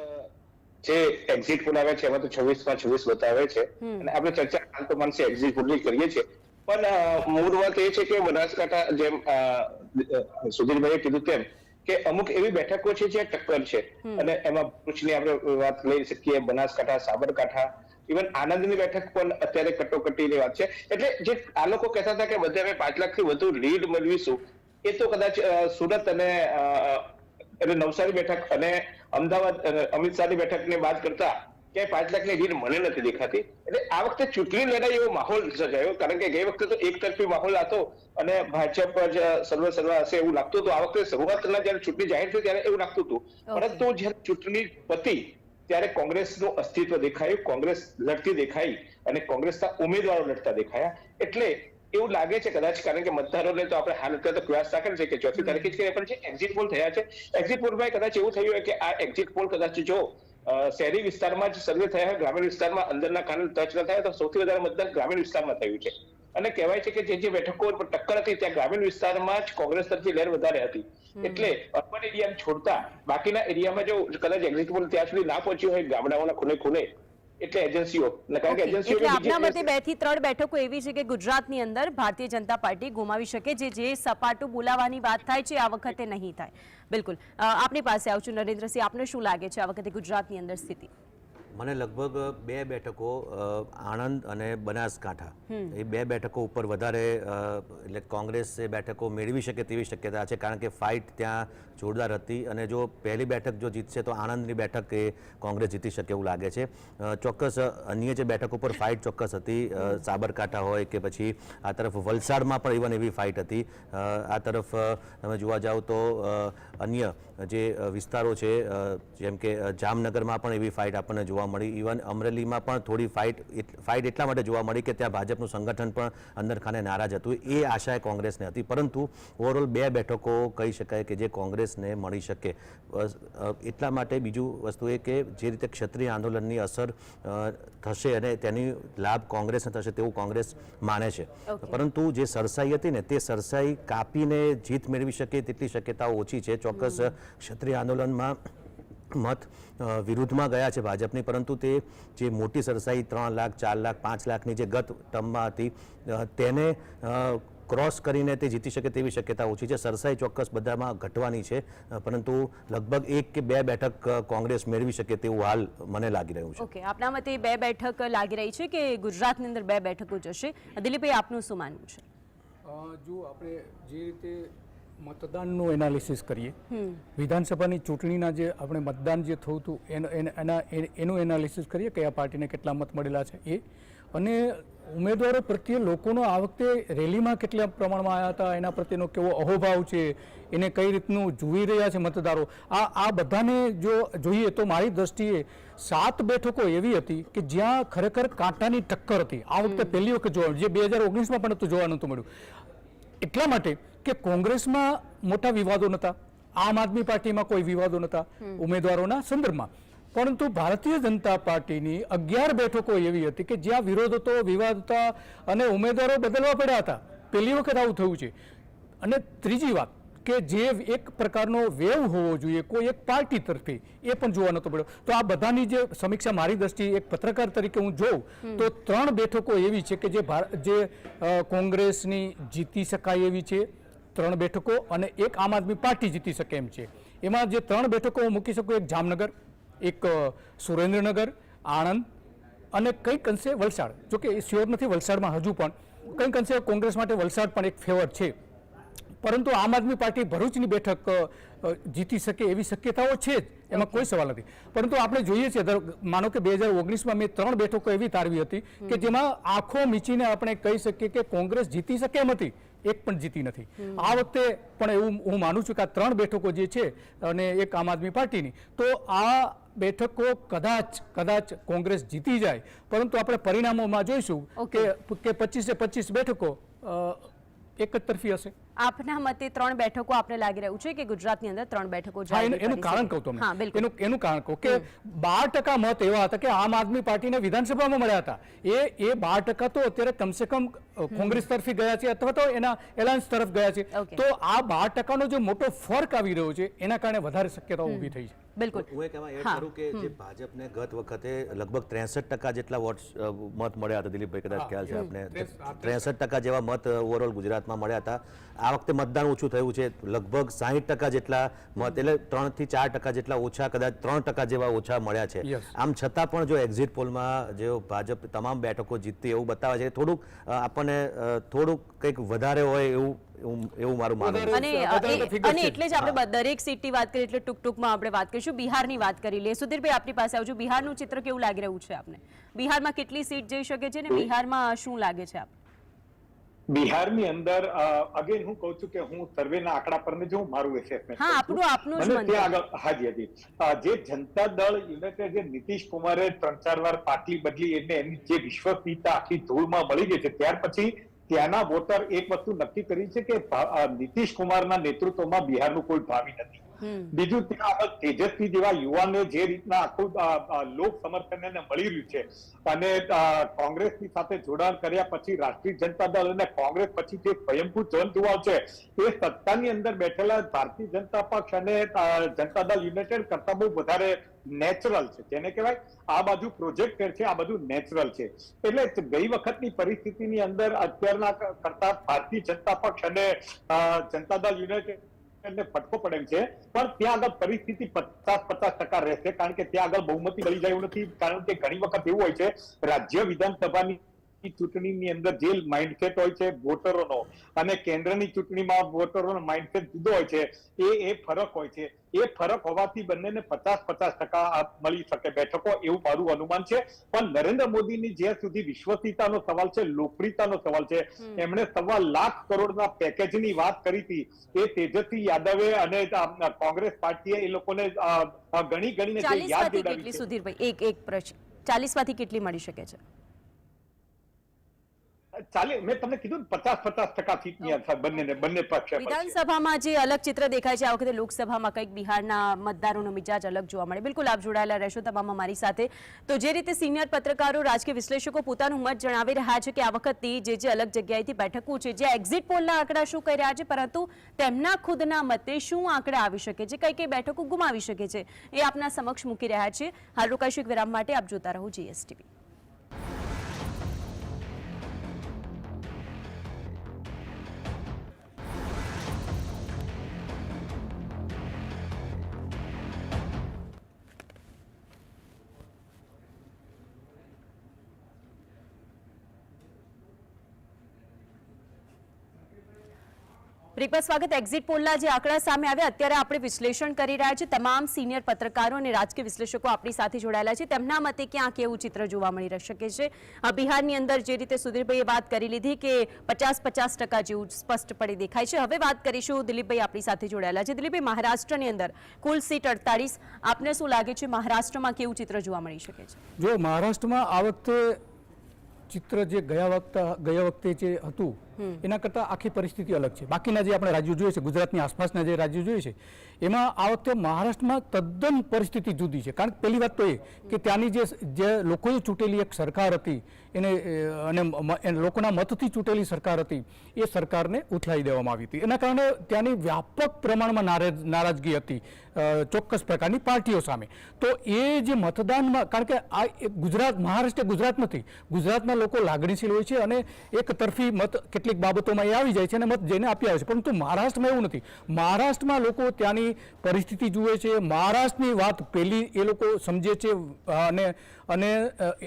જે એક્ઝિટ પોલ આવે છે એમાં તો 26 બતાવે છે અને આપણે ચર્ચા હાલ તો માનસે એક્ઝિટ પોલની કરીએ છીએ. પણ મૂળ વાત એ છે કે બનાસકાંઠા, જેમ સુધીરભાઈએ કીધું તેમ, કે અમુક એવી બેઠકો છે જ્યાં ટક્કર છે અને એમાં ભરૂચની આપણે વાત લઈ શકીએ, બનાસકાંઠા, સાબરકાંઠા, ઇવન આનંદની બેઠક પણ અત્યારે કટોકટીની વાત છે. એટલે જે આ લોકો કહેતા હતા કે બધે અમે 5 લાખથી વધુ લીડ મેળવીશું, એ તો કદાચ સુરત અને એટલે નવસારી બેઠક અને અમદાવાદ અમિત શાહની બેઠકની વાત કરતા ક્યાંય 5 લાખની લીડ મને નથી દેખાતી. એટલે આ વખતે ચૂંટણી લડાઈ એવો માહોલ સર્જાયો, કારણ કે ગઈ વખતે તો એક તરફી માહોલ હતો અને ભાજપ જ સર્વ હશે એવું લાગતું હતું. આ વખતે શરૂઆતના જયારે ચૂંટણી જાહેર થઈ ત્યારે એવું લાગતું હતું, પરંતુ જયારે ચૂંટણી પતી ત્યારે કોંગ્રેસનું અસ્તિત્વ દેખાયું, કોંગ્રેસ લડતી દેખાઈ અને કોંગ્રેસના ઉમેદવારો લડતા દેખાયા. એટલે એવું લાગે છે કદાચ, કારણ કે મતદારોને તો આપણે હાલ અત્યારે તો પ્રયાસ રાખેલ છે કે 4મી તારીખે જ કરીએ, પણ જે એક્ઝિટ પોલ થયા છે, એક્ઝિટ પોલમાં કદાચ એવું થયું હોય કે આ એક્ઝિટ પોલ કદાચ જો શહેરી વિસ્તારમાં જ સર્વે થયા હોય, ગ્રામીણ વિસ્તારમાં અંદરના કારણે ટચ ન થયા, તો સૌથી વધારે મતદાન ગ્રામીણ વિસ્તારમાં થયું છે. અને કહેવાય છે કે જે બેઠકો પર ટક્કર હતી ત્યાં ગ્રામીણ વિસ્તારમાં જ કોંગ્રેસ તરફી લહેર વધારે હતી. એટલે અર્બન એરિયાને છોડતા બાકીના એરિયામાં જો કદાચ એક્ઝિટ પોલ ત્યાં સુધી ના પહોંચ્યું હોય, ગામડાઓના ખૂણે ખૂણે, એટલે એજન્સીઓ, કારણ કે એજન્સીઓ
એટલે આપના મતે 2 થી 3 બેઠકો એવી છે કે ગુજરાતની અંદર ભારતીય જનતા પાર્ટી ગુમાવી શકે, જે સપાટું બોલાવાની વાત થાય છે આ વખતે નહીં થાય. બિલકુલ, આપની પાસે આવું છું. નરેન્દ્રસિંહ, આપને શું લાગે છે આ વખતે ગુજરાતની અંદર સ્થિતિ?
મને લગભગ 2 બેઠકો આણંદ અને બનાસકાંઠા, એ 2 બેઠકો ઉપર વધારે એટલે કોંગ્રેસ એ બેઠકો મેળવી શકે તેવી શક્યતા છે, કારણ કે ફાઇટ ત્યાં જોરદાર હતી અને જો પહેલી બેઠક જો જીતશે તો આણંદની બેઠક એ કોંગ્રેસ જીતી શકે એવું લાગે છે. ચોક્કસ અન્ય જે બેઠકો પર ફાઇટ ચોક્કસ હતી, સાબરકાંઠા હોય કે પછી આ તરફ વલસાડમાં પણ ઇવન એવી ફાઇટ હતી. આ તરફ તમે જોવા જાઓ તો અન્ય જે વિસ્તારો છે, જેમ કે જામનગરમાં પણ એવી ફાઇટ આપણને જોવા મળી. ઇવન અમરેલીમાં પણ થોડી ફાઇટ એટલા માટે જોવા મળી કે ત્યાં ભાજપનું સંગઠન પણ અંદરખાને નારાજ હતું. એ આશાએ કોંગ્રેસને હતી, પરંતુ ઓવરઓલ 2 બેઠકો કહી શકાય કે જે કોંગ્રેસને મળી શકે. એટલા માટે બીજું વસ્તુ એ કે જે રીતે ક્ષત્રિય આંદોલનની અસર થશે અને તેની લાભ કોંગ્રેસને થશે તેવું કોંગ્રેસ માને છે. પરંતુ જે સરસાઈ હતી ને, તે સરસાઈ કાપીને જીત મેળવી શકે તેટલી શક્યતાઓ ઓછી છે. ચોક્કસ ક્ષત્રિય આંદોલનમાં મત વિરુદ્ધમાં ગયા છે ભાજપની, પરંતુ તે જે મોટી સરસાઈ 3 લાખ, 4 લાખ, 5 લાખની જે ગત ટર્મમાં હતી તેને ક્રોસ કરીને તે જીતી શકે તેવી શક્યતા ઓછી છે. સરસાઈ ચોક્કસ બધામાં ઘટવાની છે, પરંતુ લગભગ 1 કે 2 બેઠક કોંગ્રેસ મેળવી શકે તેવું હાલ મને લાગી રહ્યું છે.
ઓકે, આપના મતે 2 બેઠક લાગી રહી છે કે ગુજરાતની અંદર 2 બેઠકો જશે? દિલીપભાઈ, આપનું શું માનવું છે?
જો આપણે જે રીતે મતદાનનું એનાલિસિસ કરીએ, વિધાનસભાની ચૂંટણીના જે આપણે મતદાન જે થયું હતું એનું એનાલિસિસ કરીએ, કયા પાર્ટીને કેટલા મત મળેલા છે એ, અને ઉમેદવારો પ્રત્યે લોકોનો આ વખતે રેલીમાં કેટલા પ્રમાણમાં આવ્યા હતા, એના પ્રત્યેનો કેવો અહોભાવ છે, એને કઈ રીતનું જોઈ રહ્યા છે મતદારો, આ બધાને જો જોઈએ તો મારી દ્રષ્ટિએ 7 બેઠકો એવી હતી કે જ્યાં ખરેખર કાંટાની ટક્કર હતી. આ વખતે પહેલી વખત જોવા, જે 2019માં પણ હતું, જોવા નહોતું મળ્યું. એટલા માટે કે કોંગ્રેસમાં મોટા વિવાદો નહોતા, આમ આદમી પાર્ટીમાં કોઈ વિવાદો નહોતા ઉમેદવારોના સંદર્ભમાં, પરંતુ ભારતીય જનતા પાર્ટીની 11 બેઠકો એવી હતી કે જ્યાં વિરોધ હતો, વિવાદ હતા અને ઉમેદવારો બદલવા પડ્યા હતા. પહેલી વખત આવું થયું છે. અને ત્રીજી વાત કે જે એક પ્રકારનો વેવ હોવો જોઈએ કોઈ એક પાર્ટી તરફથી, એ પણ જોવા નહોતો પડ્યો. તો આ બધાની જે સમીક્ષા મારી દ્રષ્ટિએ એક પત્રકાર તરીકે હું જોઉં તો 3 બેઠકો એવી છે કે જે કોંગ્રેસની જીતી શકાય એવી છે, 3 બેઠકો, અને એક આમ આદમી પાર્ટી જીતી શકે એમ છે. એમાં જે 3 બેઠકો હું મૂકી શકું, એક જામનગર, એક સુરેન્દ્રનગર, આણંદ અને કંઈક અંશે વલસાડ. જોકે એ શ્યોર નથી, વલસાડમાં હજુ પણ કંઈક અંશે કોંગ્રેસ માટે વલસાડ પણ એક ફેવર છે, પરંતુ આમ આદમી પાર્ટી ભરૂચની બેઠક જીતી શકે એવી શક્યતાઓ છે જ, એમાં કોઈ સવાલ નથી. પરંતુ આપણે જોઈએ છીએ, માનો કે 2019માં મેં 3 બેઠકો એવી તારવી હતી કે જેમાં આંખો મીચીને આપણે કહી શકીએ કે કોંગ્રેસ જીતી શકે એમ હતી, એક પણ જીતી નથી. આ વખતે પણ એવું હું માનું છું કે આ 3 બેઠકો જે છે અને એક આમ આદમી પાર્ટીની, તો આ બેઠકો કદાચ કોંગ્રેસ જીતી જાય, પરંતુ આપણે પરિણામોમાં જોઈશું કે 25 બેઠકો એક જ તરફી હશે.
આપના મતે 3 બેઠકો આપને લાગી રહ્યું છે કે ગુજરાતની અંદર 3 બેઠકો
એનું કારણ કહું તમે, એનું કારણ કહું કે 12% મત એવા હતા કે આમ આદમી પાર્ટીને વિધાનસભામાં મળ્યા હતા. એ 12% તો અત્યારે કમસે કમ કોંગ્રેસ તરફી ગયા છે અથવા તો એના એલાયન્સ તરફ ગયા છે. તો આ 12%નો જે મોટો ફરક આવી રહ્યો છે એના કારણે વધારે શક્યતાઓ ઊભી થઈ છે.
બિલકુલ.
હું એક એમાં એડ કરું કે જે ભાજપને ગત વખતે લગભગ 63% જેટલા મત મળ્યા હતા, દિલીપભાઈ કદાચ ખ્યાલ છે આપને, 63% જેવા મત ઓવરઓલ ગુજરાતમાં મળ્યા હતા. આ વખતે મતદાન ઓછું થયું છે, લગભગ 60% જેટલા મત, એટલે 3 થી 4% જેટલા ઓછા, કદાચ 3% જેવા ઓછા મળ્યા છે. આમ છતાં પણ જો એક્ઝિટ પોલમાં જો ભાજપ તમામ બેઠકો જીતતી એવું બતાવે છે, થોડુંક આપણને થોડુંક કંઈક વધારે હોય એવું મારું માનવું છે.
અને એટલે જ આપણે દરેક સીટની વાત કરીએ એટલે ટૂંકમાં આપણે વાત કરીશું. બિહારની વાત કરી લઈએ. સુધીરભાઈ, આપની પાસે આવજો. બિહારનું ચિત્ર કેવું લાગી રહ્યું છે આપને? બિહારમાં કેટલી સીટ જઈ શકે છે ને બિહારમાં શું લાગે છે આપ?
બિહારની અંદર અગેન હું કહું છું કે હું સર્વેના આંકડા પર ને જો મારું એસેસમેન્ટ,
હા, આપનું જ
મને ત્યાં આગળ હાજી જે જનતા દળ યુનાઇટેડ, જે નીતિશ કુમારે 3-4 વાર પાટલી બદલી, એટલે એની જે વિશ્વસનીયતા આખી ધૂળમાં મળી ગઈ છે, ત્યાર પછી ત્યાંના વોટર એક વસ્તુ નક્કી કરી છે કે નીતિશ કુમારના નેતૃત્વમાં બિહારનું કોઈ ભાવિ નથી. બીજું, ત્યાં આગળ તેજસ્વી જેવા યુવાનને જે રીતના આખું લોક સમર્થન એને મળી રહ્યું છે, અને કોંગ્રેસની સાથે જોડાણ કર્યા પછી રાષ્ટ્રીય જનતા દળ અને કોંગ્રેસ પછી જે સ્વયંભૂ જનજુવાળ છે, એ સત્તાની અંદર બેઠેલા ભારતીય જનતા પક્ષ અને જનતા દળ યુનાઇટેડ કરતા બહુ વધારે નેચરલ છે. જેને કહેવાય આ બાજુ પ્રોજેક્ટેડ છે, આ બાજુ નેચરલ છે. એટલે ગઈ વખતની પરિસ્થિતિની અંદર અત્યારના કરતા ભારતીય જનતા પક્ષ અને જનતા દળ યુનાઇટેડ ફટકો પડે છે, પણ ત્યાં આગળ પરિસ્થિતિ 50-50% રહેશે, કારણ કે ત્યાં આગળ બહુમતી મળી જાય એવું નથી. કારણ કે ઘણી વખત એવું હોય છે, રાજ્ય વિધાનસભાની ચૂંટણીની અંદર જે માઇન્ડસેટ હોય છે વોટરોનો અને કેન્દ્રની ચૂંટણીમાં વોટરોનો માઇન્ડસેટ જુદો હોય છે, એ ફરક હોય છે. એ ફરક હોવાથી બંનેને 50-50% મળી શકે બેઠકો, એવું મારું અનુમાન છે. પણ નરેન્દ્ર મોદીની જ્યાં સુધી વિશ્વસનીયતાનો સવાલ છે, લોકપ્રિયતાનો સવાલ છે, એમણે 1.25 લાખ કરોડના પેકેજની વાત કરી હતી. એ તેજસ્વી યાદવે અને કોંગ્રેસ પાર્ટીએ એ લોકોને ગણીને યાદ જોડાવી છે.
સુધીરભાઈ, એક પ્રશ્ન, 40 માંથી કેટલી મળી શકે છે?
મેં તમને કીધું 50-50% સીટની બંને પક્ષ.
વિધાનસભામાં જે અલગ ચિત્ર દેખાય છે આ વખતે લોકસભામાં કંઈક બિહારના મતદારોનો મિજાજ અલગ જોવા મળે. બિલકુલ, આપ જોડાયેલા રહેશો તમામ અમારી સાથે. તો જે રીતે સિનિયર પત્રકારો, રાજકીય વિશ્લેષકો પોતાનું મત જણાવી રહ્યા છે કે આ વખતે જે અલગ જગ્યાએથી બેઠકો છે, જે એક્ઝિટ પોલના આંકડા શું કહી રહ્યા છે, પરંતુ તેમના ખુદના મતે શું આંકડા આવી શકે છે, કઈ બેઠકો ગુમાવી શકે છે, એ આપના સમક્ષ મૂકી રહ્યા છે. હાલ રોકાઈશું એક વિરામ માટે. આપ જોતા રહો GSTV. બ્રેક બાદ સ્વાગત। એક્ઝિટ પોલના જે આંકડા સામે આવ્યા અત્યારે આપણે વિશ્લેષણ કરી રહ્યા છે। તમામ સિનિયર પત્રકારો અને રાજકીય વિશ્લેષકો આપણી સાથે જોડાયેલા છે। તેમના મતે ક્યાંક એવું ચિત્ર જોવા મળી શકે છે। બિહારની અંદર જે રીતે સુધીરભાઈએ વાત કરી લીધી કે 50% જેવું સ્પષ્ટપણે દેખાય છે। હવે વાત કરીશું દિલીપભાઈ આપણી સાથે જોડાયેલા છે। દિલીપભાઈ, મહારાષ્ટ્રની અંદર કુલ સીટ 48, આપને શું લાગે છે મહારાષ્ટ્રમાં કેવું ચિત્ર જોવા મળી શકે છે?
જો મહારાષ્ટ્રમાં આ વખતે ચિત્ર જે ગયા વખતે જે હતું એના કરતાં આખી પરિસ્થિતિ અલગ છે। બાકીના જે આપણે રાજ્યો જોઈએ છે, ગુજરાતની આસપાસના જે રાજ્યો જોઈએ છે, એમાં આ વખતે મહારાષ્ટ્રમાં તદ્દન પરિસ્થિતિ જુદી છે। કારણ કે પહેલી વાત તો એ કે ત્યાંની જે લોકોએ ચૂંટેલી એક સરકાર હતી અને લોકોના મતથી ચૂંટેલી સરકાર હતી, એ સરકારને ઉથલાઈ દેવામાં આવી હતી। એના કારણે ત્યાંની વ્યાપક પ્રમાણમાં નારાજગી હતી ચોક્કસ પ્રકારની પાર્ટીઓ સામે। તો એ જે મતદાનમાં, કારણ કે આ મહારાષ્ટ્ર ગુજરાત નથી, ગુજરાતના લોકો લાગણીશીલ હોય છે અને એક તરફી મત કેટલીક બાબતોમાં એ આવી જાય છે અને મત જઈને આપી આવે છે, પરંતુ મહારાષ્ટ્રમાં એવું નથી। મહારાષ્ટ્રમાં લોકો ત્યાંની પરિસ્થિતિ જુએ છે, મહારાષ્ટ્રની વાત પહેલી એ લોકો સમજે છે અને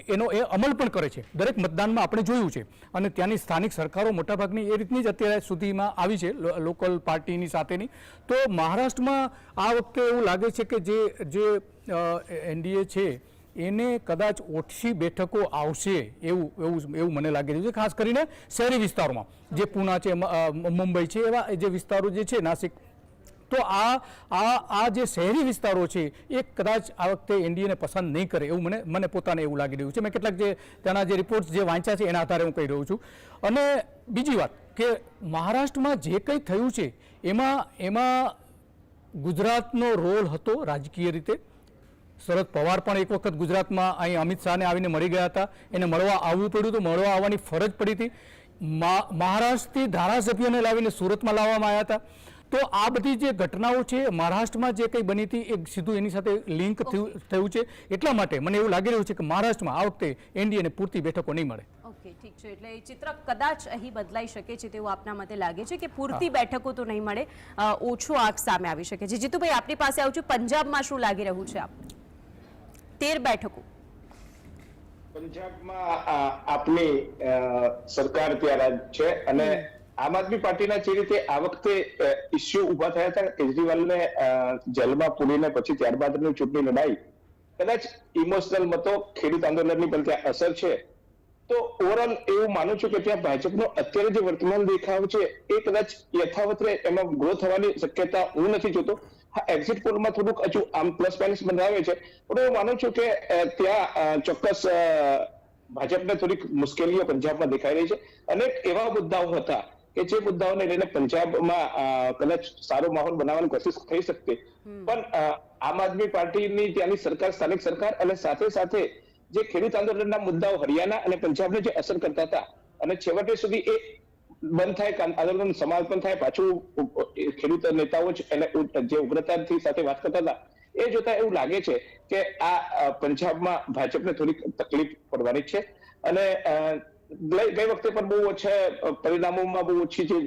એનો એ અમલ પણ કરે છે। દરેક મતદાનમાં આપણે જોયું છે અને ત્યાંની સ્થાનિક સરકારો મોટાભાગની એ રીતની જ અત્યારે સુધીમાં આવી છે લોકલ પાર્ટીની સાથેની। તો મહારાષ્ટ્રમાં આ વખતે એવું લાગે છે કે જે એનડીએ છે એને કદાચ ઓછી બેઠકો આવશે એવું મને લાગી રહ્યું છે, ખાસ કરીને શહેરી વિસ્તારોમાં, જે પુના છે, મુંબઈ છે, એવા જે વિસ્તારો જે છે, નાસિક। તો આ જે શહેરી વિસ્તારો છે એ કદાચ આ વખતે એનડીએને પસંદ નહીં કરે એવું મને પોતાને એવું લાગી રહ્યું છે। મેં કેટલાક જે ત્યાંના જે રિપોર્ટ્સ જે વાંચ્યા છે એના આધારે હું કહી રહ્યો છું। અને બીજી વાત કે મહારાષ્ટ્રમાં જે કંઈ થયું છે એમાં ગુજરાતનો રોલ હતો રાજકીય રીતે। શરદ પવાર પણ એક વખત ગુજરાતમાં અહીં અમિત શાહને આવીને મળી ગયા હતા, એને મળવા આવવું પડ્યું હતું, મળવા આવવાની ફરજ પડી હતી। મહારાષ્ટ્રથી ધારાસભ્યોને લાવીને સુરતમાં લાવવામાં આવ્યા હતા। તો આ બધી જે ઘટનાઓ છે મહારાષ્ટ્રમાં જે કંઈ બની હતી એ સીધું એની સાથે લિંક થયું છે। એટલા માટે મને એવું લાગી રહ્યું છે કે મહારાષ્ટ્રમાં આ વખતે એનડીએને પૂરતી બેઠકો નહીં મળે।
ઓકે, ઠીક છે। એટલે એ ચિત્ર કદાચ અહીં બદલાઈ શકે છે તેવું આપના મતે લાગે છે કે પૂરતી બેઠકો તો નહીં મળે, ઓછો આંક સામે આવી શકે છે। જીતુભાઈ, આપની પાસે આવું છું, પંજાબમાં શું લાગી રહ્યું છે? આપ 13 બેઠકો
પંજાબમાં આપની સરકાર ત્યાં છે અને આમ આદમી પાર્ટીના જે રીતે આ વખતે ઇસ્યુ ઉભા થયા હતા કેજરીવાલને જેલમાં પૂરીને પછી ત્યારબાદની ચૂંટણી લડાઈ, કદાચ ઇમોશનલ મતો, ખેડૂત આંદોલનની પણ ત્યાં અસર છે। તો ઓવરઓલ એવું માનું છું કે ત્યાં ભાજપનો અત્યારે જે વર્તમાન દેખાવ છે એ કદાચ યથાવત રહે, એમાં ગ્રો થવાની શક્યતા હું નથી જોતો। હા, એક્ઝિટ પોલમાં થોડુંક હજુ આમ પ્લસ માઇનસ બનાવે છે, પણ હું માનું છું કે ત્યાં ચોક્કસ ભાજપને થોડીક મુશ્કેલીઓ પંજાબમાં દેખાઈ રહી છે। અનેક એવા મુદ્દાઓ હતા કે જે મુદ્દાઓને લઈને પંજાબમાં કદાચ સારો માહોલ બનાવવાની કોશિશ થઈ શકતી, પણ આમ આદમી પાર્ટીની ત્યાંની સરકાર, સ્થાનિક સરકાર અને સાથે સાથે જે ખેડૂત આંદોલનના મુદ્દાઓ હરિયાણા અને પંજાબને જે અસર કરતા હતા અને છેવટે સુધી એ બંધ થાય, આંદોલન સમાપન થાય, પાછું ખેડૂત નેતાઓ જ એને જે ઉગ્રતાથી સાથે વાત કરતા હતા, એ જોતા એવું લાગે છે કે આ પંજાબમાં ભાજપને થોડીક તકલીફ પડવાની છે। અને ગઈ વખતે પણ બહુ ઓછા પરિણામોમાં બહુ ઓછી જે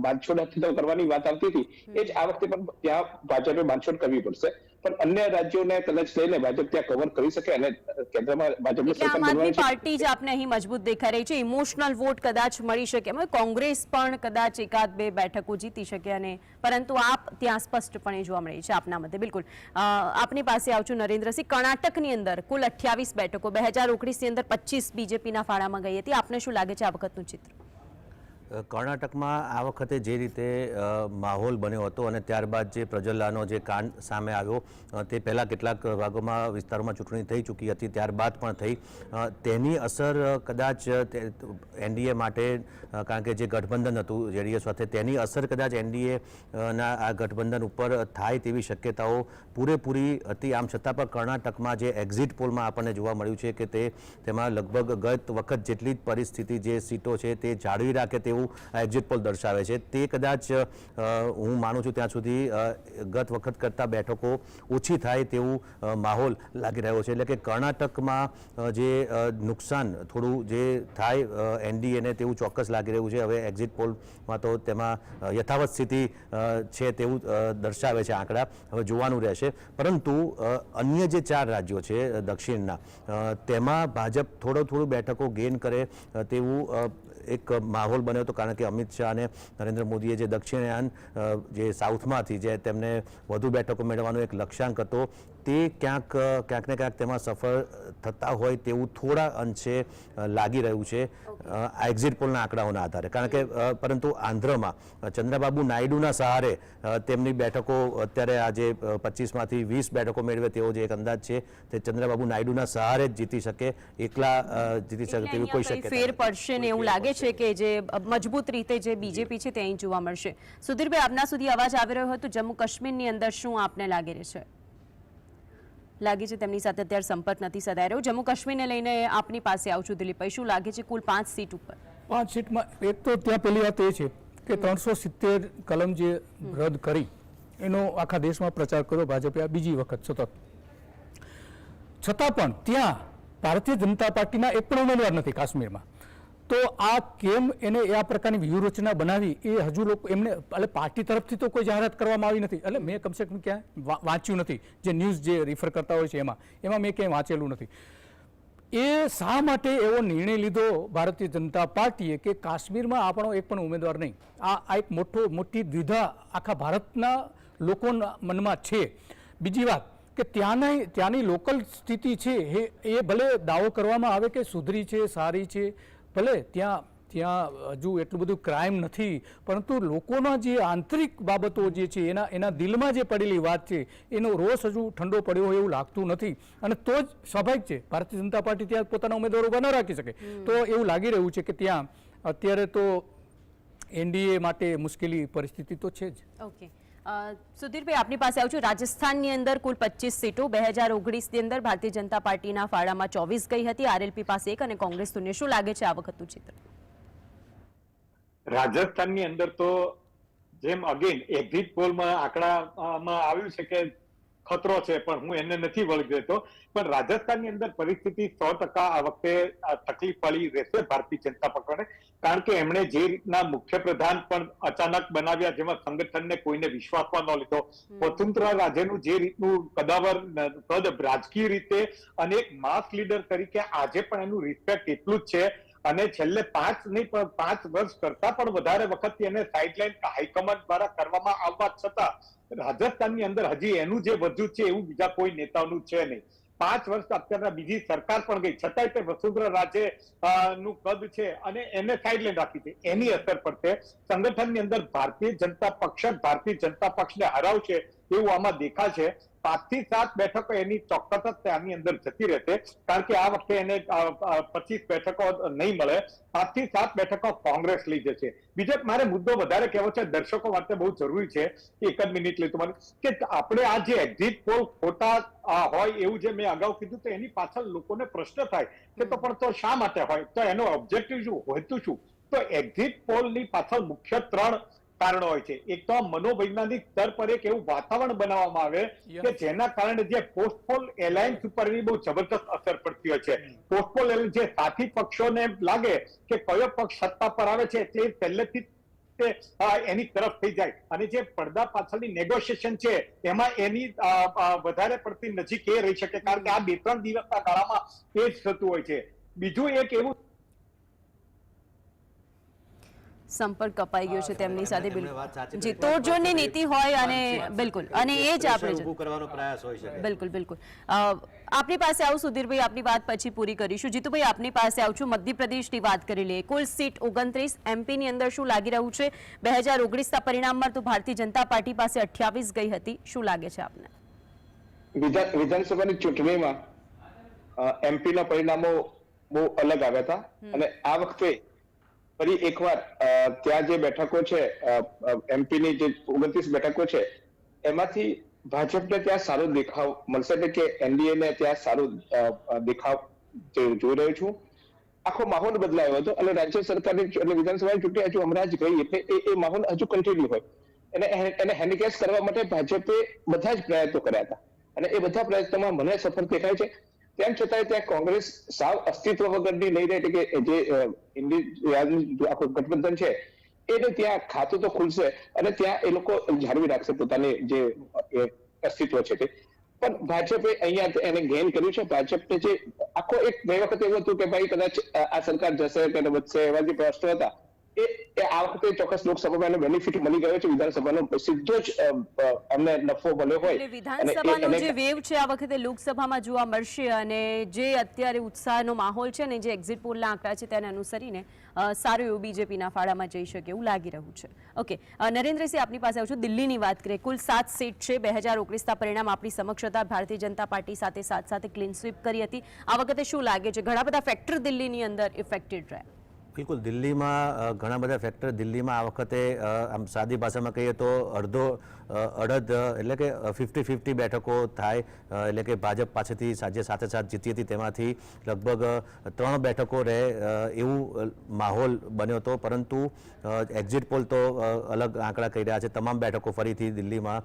બાંધછોડ કરવાની વાત આવતી હતી, એ જ આ વખતે પણ ત્યાં ભાજપે બાંધછોડ કરવી પડશે। પણ અન્ય રાજ્યોને કદાચ લઈને ભાજપ ત્યાં કવર કરી શકે અને કેન્દ્રમાં ભાજપની સરકાર
આમ આદમી
બનવાની છે।
પાર્ટી જ આપને અહીં મજબૂત દેખાઈ રહી છે, ઇમોશનલ વોટ કદાચ મળી શકે, કોંગ્રેસ પણ કદાચ 1-2 બેઠકો જીતી શકે, અને પરંતુ આપ ત્યાં સ્પષ્ટપણે જોવા મળી છે આપના મતે। બિલકુલ, આપની પાસે આવું છું નરેન્દ્રસિંહ। કર્ણાટકની અંદર કુલ 28 બેઠકો, 2019ની અંદર 25 બીજેપીના ફાળામાં ગઈ હતી। આપને શું લાગે છે આ વખતનું ચિત્ર?
કર્ણાટકમાં આ વખતે જે રીતે માહોલ બન્યો હતો અને ત્યારબાદ જે પ્રજ્વલાનો જે કાંડ સામે આવ્યો, તે પહેલાં કેટલાક ભાગોમાં વિસ્તારોમાં ચૂંટણી થઈ ચૂકી હતી, ત્યારબાદ પણ થઈ, તેની અસર કદાચ એનડીએ માટે, કારણ કે જે ગઠબંધન હતું જેડીએસ સાથે, તેની અસર કદાચ એનડીએના આ ગઠબંધન ઉપર થાય તેવી શક્યતાઓ પૂરેપૂરી હતી। આમ છતાં પણ કર્ણાટકમાં જે એક્ઝિટ પોલમાં આપણને જોવા મળ્યું છે કે તેમાં લગભગ ગત વખત જેટલી જ પરિસ્થિતિ, જે સીટો છે તે જાળવી રાખે તેવું એક્ઝિટ પોલ દર્શાવે છે। તે કદાચ હું માનું છું ત્યાં સુધી ગત વખત કરતાં બેઠકો ઓછી થાય તેવું માહોલ લાગી રહ્યો છે। એટલે કે કર્ણાટકમાં જે નુકસાન થોડું જે થાય એનડીએને તેવું ચોક્કસ લાગી રહ્યું છે। હવે એક્ઝિટ પોલમાં તો તેમાં યથાવત સ્થિતિ છે તેવું દર્શાવે છે આંકડા, હવે જોવાનું રહેશે। પરંતુ અન્ય જે 4 રાજ્યો છે દક્ષિણના, તેમાં ભાજપ થોડું બેઠકો ગેઇન કરે તેવું એક માહોલ બન્યો હતો, કારણ કે અમિત શાહ અને નરેન્દ્ર મોદીએ જે દક્ષિણાયન જે સાઉથમાંથી જે તેમને વધુ બેઠકો મેળવવાનો એક લક્ષ્યાંક હતો તે ક્યાંક ને ક્યાંક તેમાં સફળ થતા હોય તેવું થોડા અંશે લાગી રહ્યું છે આ એક્ઝિટ પોલના આંકડાઓના આધારે. કારણ કે પરંતુ આંધ્રમાં ચંદ્રબાબુ નાયડુના સહારે તેમની બેઠકો અત્યારે આજે 25માંથી 20 બેઠકો મેળવે તેવો જે એક અંદાજ છે તે ચંદ્રબાબુ નાયડુના સહારે જ જીતી શકે, એકલા જીતી શકે તેવી કોઈ શક્યતા
ફેર પડશે ને એવું લાગે છે કે જે મજબૂત રીતે જે બીજેપી છે તે અહીં જોવા મળશે. સુધીરભાઈ, આપના સુધી અવાજ આવી રહ્યો હતો જમ્મુ કાશ્મીરની અંદર, શું આપને લાગે છે? લાગે છે તેમની સાથે અત્યારે સંપર્ક નથી સધાઈ રહ્યો. જમ્મુ કાશ્મીરને લઈને આપની પાસે આવું છું દિલીપભાઈ, શું લાગે છે કુલ 5 સીટ ઉપર? 5
સીટમાં એક તો ત્યાં પહેલી વાત એ છે કે 370 કલમ જે રદ કરી એનો આખા દેશમાં પ્રચાર કર્યો ભાજપે આ બીજી વખત સતત, છતાં પણ ત્યાં ભારતીય જનતા પાર્ટીના એક પણ ઉમેદવાર નથી કાશ્મીરમાં. તો આ કેમ એને આ પ્રકારની વ્યૂહરચના બનાવી એ હજુ લોકો એમને એટલે પાર્ટી તરફથી તો કોઈ જાહેરાત કરવામાં આવી નથી, એટલે મેં કમસે કમ ક્યાંય વાંચ્યું નથી, જે ન્યૂઝ જે રિફર કરતા હોય છે એમાં મેં ક્યાંય વાંચેલું નથી. એ શા માટે એવો નિર્ણય લીધો ભારતીય જનતા પાર્ટીએ કે કાશ્મીરમાં આપણો એક પણ ઉમેદવાર નહીં? આ એક મોટી દ્વિધા આખા ભારતના લોકોના મનમાં છે. બીજી વાત કે ત્યાંની લોકલ સ્થિતિ છે એ ભલે દાવો કરવામાં આવે કે સુધરી છે, સારી છે, ભલે ત્યાં હજુ એટલું બધું ક્રાઇમ નથી, પરંતુ લોકોના જે આંતરિક બાબતો જે છે એના દિલમાં જે પડેલી વાત છે એનો રોષ હજુ ઠંડો પડ્યો હોય એવું લાગતું નથી. અને તો જ સ્વાભાવિક છે ભારતીય જનતા પાર્ટી ત્યાં પોતાના ઉમેદવારો ઉભા ન રાખી શકે. તો એવું લાગી રહ્યું છે કે ત્યાં અત્યારે તો એનડીએ માટે મુશ્કેલી પરિસ્થિતિ તો છે જ.
ઓકે, સુધીરભાઈ આપની પાસે આવું છું. રાજસ્થાનની અંદર કુલ 25 સીટો 2019ની અંદર ભારતીય જનતા પાર્ટીના ફાળામાં 24 ગઈ હતી, આરએલપી પાસે 1 અને કોંગ્રેસ 0. શું લાગે છે આ વખતનું ચિત્ર?
રાજસ્થાનની અંદર તો જેમ અગેન એક્ઝિટ પોલમાં આંકડામાં આવ્યું છે કે ખતરો છે, પણ હું એને નથી વળગી દેતો. પણ રાજસ્થાનની અંદર પરિસ્થિતિ 100% આ વખતે તકલીફ વાળી રહેશે ભારતીય જનતા પક્ષને, કારણ કે એમણે જે રીતના મુખ્યપ્રધાન પણ અચાનક બનાવ્યા, જેમાં સંગઠનને કોઈને વિશ્વાસમાં ન લીધો, વસુંધરા રાજેનું જે રીતનું કદ રાજકીય રીતે અને એક માસ લીડર તરીકે આજે પણ એનું રિસ્પેક્ટ એટલું જ છે. અને છેલ્લે 5 વર્ષ કરતા પણ વધારે વખત એને સાઇડલાઇન હાઈકમાન્ડ દ્વારા કરવામાં આવવા છતાં રાજસ્થાનની અંદર હજી એનું જે વજૂદ છે એવું બીજા કોઈ નેતાનું છે નહીં. 5 વર્ષ અત્યારના બીજી સરકાર પણ ગઈ છતાંય તે વસુંધરા રાજે નું કદ છે અને એને સાઇડલાઇન રાખી છે. એની અસર પડશે સંગઠનની અંદર. ભારતીય જનતા પક્ષને હરાવશે એવું આમાં દેખાશે. 5 થી 7 બેઠકો એની ચોક્કસ જ આની અંદર જતી રહેશે, કારણ કે આ વખતે એને 25 બેઠકો નહીં મળે. 5 થી 7 બેઠકો કોંગ્રેસ લઈ જશે. બીજો મારે મુદ્દો વધારે કહેવો છે, દર્શકો માટે બહુ જરૂરી છે, 1 જ મિનિટ લઈ તમારે, કે આપણે આ જે એક્ઝિટ પોલ ખોટા હોય એવું જે મેં અગાઉ કીધું, તો એની પાછળ લોકોને પ્રશ્ન થાય કે તો પણ તો શા માટે હોય, તો એનો ઓબ્જેક્ટિવ શું હોતું શું? તો એક્ઝિટ પોલની પાછળ મુખ્ય 3 કારણો હોય છે. એક તો મનોવૈજ્ઞાનિક સ્તર પર એક એવું વાતાવરણ બનાવવામાં આવે કે જેના કારણે જે પોસ્ટપોલ એલાયન્સ ઉપર એની બહુ જબરદસ્ત અસર પડતી હોય છે. પોસ્ટપોલ એલાયન્સ જે સાથી પક્ષોને લાગે કે કયો પક્ષ સત્તા પર આવે છે તે પહેલેથી એની તરફ થઈ જાય, અને જે પડદા પાછળની નેગોશિએશન છે એમાં એની વધારે પડતી નજીક એ રહી શકે, કારણ કે આ 2-3 દિવસના ગાળામાં એ જ થતું હોય છે. બીજું એક એવું
સંપર્ક કપાઈ ગયો છે તેમની સાથે. બિલકુલ જી, તોડજોડની નીતિ હોય અને બિલકુલ, અને એ જ આપણે
કરવાનો પ્રયાસ હોય છે.
બિલકુલ. આપની પાસે આવું સુધીરભાઈ, આપની વાત પછી પૂરી કરીશું. જીતુભાઈ આપની પાસે આવું છું. મધ્યપ્રદેશની વાત કરી લઈએ. કુલ સીટ 29, એમપીની અંદર શું લાગી રહ્યું છે? 2019ના પરિણામમાં તો ભારતીય જનતા પાર્ટી પાસે 28 ગઈ હતી. શું લાગે છે આપને?
વિધાનસભાની ચૂંટણીમાં એમપીના પરિણામો બહુ અલગ આવ્યા હતા, અને આ વખતે ફરી એકવાર ત્યાં જે બેઠકો છે એમપીની જે 29 બેઠકો છે એમાંથી ભાજપને ત્યાં સારો દેખાવ મળશે કે એનડીએ ને ત્યાં સારો દેખાવ જોઈ રહ્યો છું. આખો માહોલ બદલાયો હતો અને રાજ્ય સરકારની એટલે વિધાનસભાની ચૂંટણી હજુ હમણાં જ ગઈ, એટલે એ માહોલ હજુ કન્ટિન્યુ હોય એને હેન્ડીકેપ કરવા માટે ભાજપે બધા જ પ્રયત્નો કર્યા હતા, અને એ બધા પ્રયત્નોમાં મને સફળ દેખાય છે. તેમ છતાંય ત્યાં કોંગ્રેસ સાવ અસ્તિત્વ વગરની લઈ રહી, એટલે કે જે આખું ગઠબંધન છે એને ત્યાં ખાતું તો ખુલશે અને ત્યાં એ લોકો જાળવી રાખશે પોતાની જે અસ્તિત્વ છે તે. પણ ભાજપે અહીંયા એને ગેઇન કર્યું છે. ભાજપને જે આખો એક ગઈ વખતે એવું હતું કે ભાઈ કદાચ આ સરકાર જશે કે વધશે એવા જે પ્રશ્નો હતા એ આ વખતે ચોક્કસ લોકસભામાં એને બેનિફિટ મળી ગયો છે. વિધાનસભાનો સીધો જ અમને નફો મળ્યો હોય.
એટલે વિધાનસભાનો જે વેવ છે આ વખતે લોકસભામાં જોવા મળશે અને જે અત્યારે ઉત્સાહનો માહોલ છે ને જે એક્ઝિટ પોલના આંકડા છે તેને અનુસરીને સારું એવું બીજેપીના ફાળામાં જઈ શકે એવું લાગી રહ્યું છે. ઓકે, નરેન્દ્રસિંહ આપની પાસે આવું છું. દિલ્હીની વાત કરીએ, કુલ 7 સીટ છે. 2019ના પરિણામ આપણી સમક્ષ હતા. ભારતીય જનતા પાર્ટી સાથે ક્લીન સ્વીપ કરી હતી. આ વખતે શું લાગે છે, ઘણા બધા ફેક્ટર દિલ્હીની અંદર ઇફેક્ટેડ રહ્યા?
બિલકુલ, દિલ્હીમાં ઘણા બધા ફેક્ટર દિલ્હીમાં આ વખતે આમ સાદી ભાષામાં કહીએ તો અડધ એટલે કે 50-50 બેઠકો થાય, એટલે કે ભાજપ પાસેથી સાથે જીતી હતી તેમાંથી લગભગ 3 બેઠકો રહે એવું માહોલ બન્યો હતો. પરંતુ એક્ઝિટ પોલ તો અલગ આંકડા કહી રહ્યા છે. તમામ બેઠકો ફરીથી દિલ્હીમાં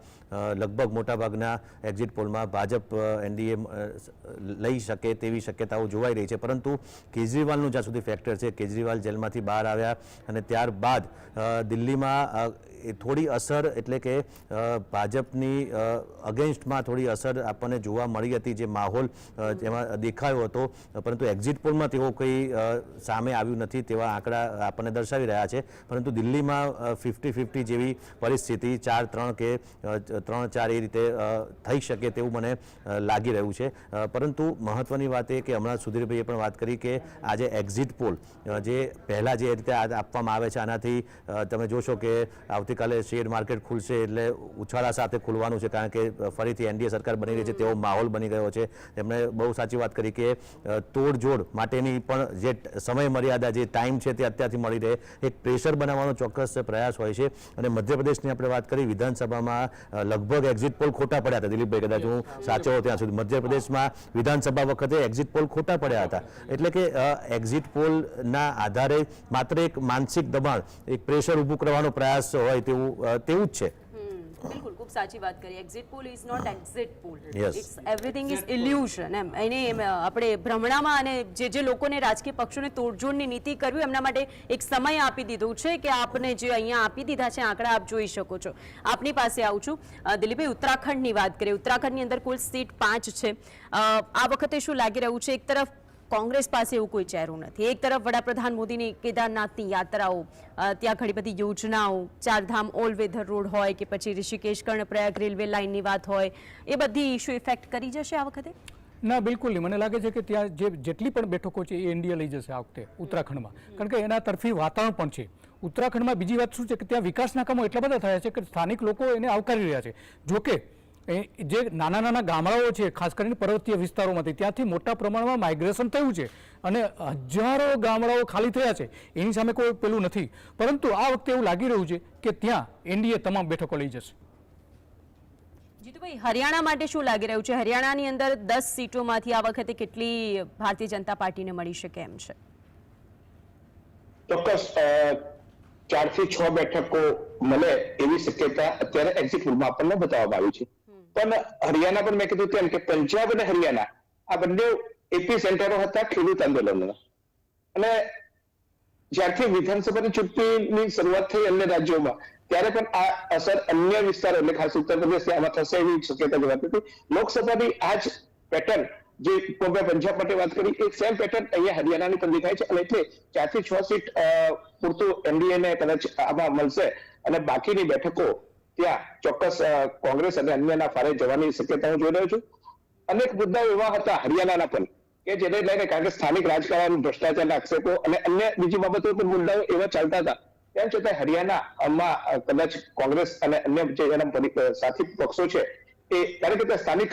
લગભગ મોટાભાગના એક્ઝિટ પોલમાં ભાજપ એનડીએ લઈ શકે તેવી શક્યતાઓ જોવાઈ રહી છે. પરંતુ કેજરીવાલનું જ્યાં સુધી ફેક્ટર છે, કેજરીવાલ જેલમાંથી બહાર આવ્યા અને ત્યારબાદ દિલ્હીમાં થોડી અસર એટલે કે ભાજપની અગેન્સ્ટમાં થોડી અસર આપણને જોવા મળી હતી, જે માહોલ જેમાં દેખાયો હતો. પરંતુ એક્ઝિટ પોલમાં તેવો કંઈ સામે આવ્યું નથી તેવા આંકડા આપણને દર્શાવી રહ્યા છે. પરંતુ દિલ્હીમાં 50-50 જેવી પરિસ્થિતિ 4-3 કે 3-4 એ રીતે થઈ શકે તેવું મને લાગી રહ્યું છે. પરંતુ મહત્વની વાત એ કે હમણાં સુધીરભાઈએ પણ વાત કરી કે આજે એક્ઝિટ પોલ જે પહેલાં જે રીતે આપવામાં આવે છે આનાથી તમે જોશો કે આવતીકાલે શેર માર્કેટ ખુલશે એટલે ઉછાળા સાથે ખુલવાનું છે, કારણ કે ફરીથી એનડીએ સરકાર બની રહી છે તેવો માહોલ બની ગયો છે. તેમણે બહુ સાચી વાત કરી કે તોડજોડ માટેની પણ જે સમય મર્યાદા જે ટાઈમ છે તે અત્યારથી મળી રહે, એક પ્રેશર બનાવવાનો ચોક્કસ પ્રયાસ હોય છે. અને મધ્યપ્રદેશની આપણે વાત કરી, વિધાનસભામાં લગભગ એક્ઝિટ પોલ ખોટા પડ્યા હતા. દિલીપભાઈ, કદાચ હું સાચો હોઉં ત્યાં સુધી મધ્યપ્રદેશમાં વિધાનસભા વખતે એક્ઝિટ પોલ ખોટા પડ્યા હતા. એટલે કે એક્ઝિટ પોલના આધારે માત્ર એક માનસિક દબાણ, એક પ્રેશર ઊભું કરવાનો પ્રયાસ હોય તેવું જ છે.
બિલકુલ, ખૂબ સાચી વાત કરી. Exit poll is not exit poll,
Yes.
It's everything is illusion. એને આપણે ભ્રમણામાં અને જે લોકોને રાજકીય પક્ષોને તોડજોડની નીતિ કરવી એમના માટે એક સમય આપી દીધો છે કે આપને જે અહીંયા આપી દીધા છે આંકડા આપ જોઈ શકો છો. આપની પાસે આવું છું. દિલીપભાઈ, ઉત્તરાખંડની વાત કરીએ. ઉત્તરાખંડની અંદર કુલ સીટ 5 છે. આ વખતે શું લાગી રહ્યું છે? એક તરફ કોંગ્રેસ પાસે એવું કોઈ ચહેરો નથી, એક તરફ વડાપ્રધાન મોદીની કેદારનાથની યાત્રાઓ, ત્યાં ઘણી બધી યોજનાઓ, ચારધામ ઓલ વેધર રોડ હોય કે પછી ઋષિકેશ કર્ણપ્રયાગ રેલવે લાઇનની વાત હોય, એ બધી ઇશ્યુ ઇફેક્ટ કરી જશે આ વખતે?
ના, બિલકુલ નહીં. મને લાગે છે કે ત્યાં જેટલી પણ બેઠકો છે એ એનડીએ લઈ જશે આ વખતે ઉત્તરાખંડમાં, કારણ કે એના તરફી વાતાવરણ પણ છે. ઉત્તરાખંડમાં બીજી વાત શું છે કે ત્યાં વિકાસના કામો એટલા બધા થયા છે કે સ્થાનિક લોકો એને આવકારી રહ્યા છે. જોકે જે નાના ગામડાઓ છે, ખાસ કરીને પર્વતીય વિસ્તારોમાંથી, ત્યાંથી મોટા પ્રમાણમાં માઇગ્રેશન થયું છે અને હજારો ગામડાઓ ખાલી થયા છે. એની સામે કોઈ પેલું નથી. પરંતુ આ વખતે એવું લાગી રહ્યું છે કે ત્યાં એનડીએ તમામ બેઠકો લઈ જશે.
જીતુભાઈ, હરિયાણા માટે શું લાગી રહ્યું છે? હરિયાણાની અંદર 10 સીટોમાંથી આ વખતે કેટલી ભારતીય જનતા પાર્ટીને મળી શકે એમ છે?
ચોક્કસ 4 થી 6 બેઠકો મળે એવી શક્યતા અત્યારે એક્ઝિટ પોલમાં આપણને બતાવવામાં આવી છે. પણ હરિયાણા પણ મેં કીધું તેમ કે પંજાબ અને હરિયાણા આ બંને એપી સેન્ટરો હતા ખેડૂત આંદોલનના. અને જ્યારથી વિધાનસભાની ચૂંટણીની શરૂઆત થઈ અન્ય રાજ્યોમાં, ત્યારે પણ આ અસર અન્ય વિસ્તારો એટલે ખાસ ઉત્તર પ્રદેશ આમાં થશે એવી શક્યતા જોવાતી હતી. લોકસભાની આ જ પેટર્ન જે પંજાબ માટે વાત કરી, એક સેમ પેટર્ન અહીંયા હરિયાણાની પણ દેખાય છે. અને એટલે 4 થી 6 સીટ પૂરતું એનડીએને કદાચ આમાં મળશે અને બાકીની બેઠકો ત્યાં ચોક્કસ કોંગ્રેસ અને અન્યના ફાળે જવાની શક્યતા હું જોઈ રહ્યો છું. અનેક મુદ્દાઓ એવા હતા હરિયાણાના પણ કે જેને લઈને, કારણ કે સ્થાનિક રાજકારણ, ભ્રષ્ટાચારના આક્ષેપો અને અન્ય બીજી બાબતો પણ મુદ્દાઓ એવા ચાલતા હતા. તેમ છતાં હરિયાણામાં કદાચ કોંગ્રેસ અને અન્ય જે એના સાથી પક્ષો છે એ, કારણ કે ત્યાં સ્થાનિક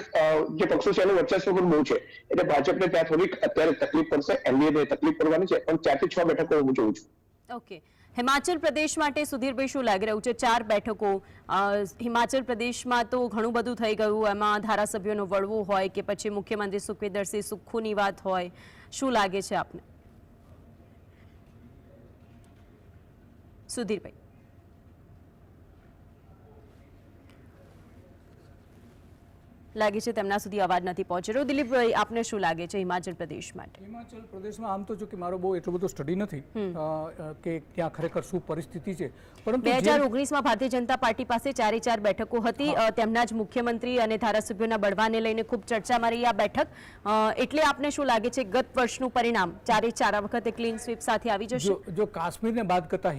જે પક્ષો છે એનું વર્ચસ્વ પણ બહુ છે, એટલે ભાજપને ત્યાં થોડીક અત્યારે તકલીફ પડશે, એનડીએને તકલીફ પડવાની છે. પણ 4 થી 6 બેઠકો હું જોઉં છું.
ઓકે, હિમાચલ પ્રદેશ માટે સુધીરભાઈ શું લાગી રહ્યું છે? 4 બેઠકો. હિમાચલ પ્રદેશમાં તો ઘણું બધું થઈ ગયું, એમાં ધારાસભ્યોનો વળવો હોય કે પછી મુખ્યમંત્રી સુખવિંદરસિંહ સુક્ખુની વાત હોય, શું લાગે છે આપને? સુધીરભાઈ. લાગે છે તેમના સુધી અવાજ નથી પહોંચી રહ્યો. દિલીપભાઈ, આપને શું લાગે છે હિમાચલ પ્રદેશ માટે?
હિમાચલ પ્રદેશમાં આમ તો જો કે મારો બહુ એટલો બધો સ્ટડી નથી કે ત્યાં ખરેખર શું પરિસ્થિતિ છે, પરંતુ
2019માં ભારતીય જનતા પાર્ટી પાસે 4 બેઠકો હતી. તેમના જ મુખ્યમંત્રી અને ધારાસભ્યોના બળવાને લઈને ખૂબ ચર્ચામાં રહી આ બેઠક. એટલે આપને શું લાગે છે ગત વર્ષનું પરિણામ 4 આ વખતે ક્લીન સ્વીપ સાથે આવી જશે?
જો કાશ્મીરને બાદ કરતા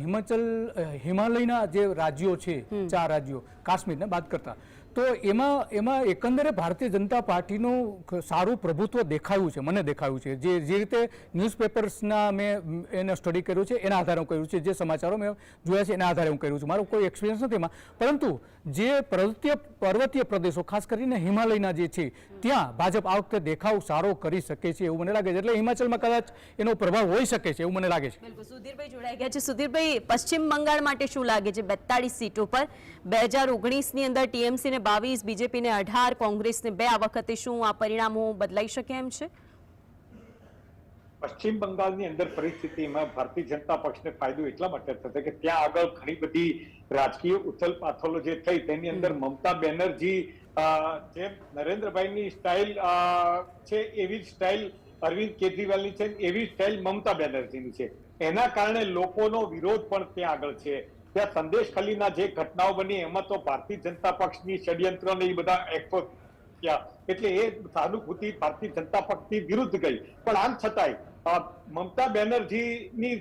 હિમાલયના જે રાજ્યો છે, 4 રાજ્યો કાશ્મીરને બાદ કરતા, તો એમાં એકંદરે ભારતીય જનતા પાર્ટીનું સારું પ્રભુત્વ દેખાયું છે, મને દેખાયું છે. જે રીતે ન્યૂઝપેપર્સના મેં એને સ્ટડી કર્યું છે એના આધારે હું કર્યું છે, જે સમાચારો મેં જોયા છે એના આધારે હું કર્યું છું. મારો કોઈ એક્સપિરિયન્સ નથી એમાં, પરંતુ જે પર્વતીય પ્રદેશો ખાસ કરીને હિમાલયના જે છે ત્યાં ભાજપ આ વખતે દેખાવ સારો કરી શકે છે એવું મને લાગે છે. એટલે હિમાચલમાં કદાચ એનો પ્રભાવ હોઈ શકે છે એવું મને લાગે છે.
બિલકુલ. સુધીરભાઈ જોડાઈ ગયા છે. સુધીરભાઈ, પશ્ચિમ બંગાળ માટે શું લાગે છે? 42 સીટો પર 2019ની અંદર ટીએમસી ને 22, બીજેપીને 18, કોંગ્રેસને 2. આ વખતે શું આ પરિણામો બદલાઈ શકે એમ છે?
પશ્ચિમ બંગાળની અંદર પરિસ્થિતિમાં ભારતીય જનતા પક્ષને ફાયદો એટલા માટે થશે કે ત્યાં આગળ ઘણી બધી રાજકીય ઉથલપાથલો જે થઈ તેની અંદર મમતા બેનર્જી જે નરેન્દ્રભાઈની સ્ટાઇલ છે એવી જ સ્ટાઇલ અરવિંદ કેજરીવાલની છે, એવી સ્ટાઇલ મમતા બેનર્જીની છે. એના કારણે લોકોનો વિરોધ પણ ત્યાં આગળ છે. ત્યાં સંદેશ ખલીના જે ઘટનાઓ બની એમાં તો ભારતીય જનતા પક્ષની ષડયંત્ર ને એ બધા એક્સપોઝ થયા, એટલે એ સહાનુભૂતિ ભારતીય જનતા પક્ષની વિરુદ્ધ ગઈ. પણ આમ છતાંય મમતા બેનર્જીની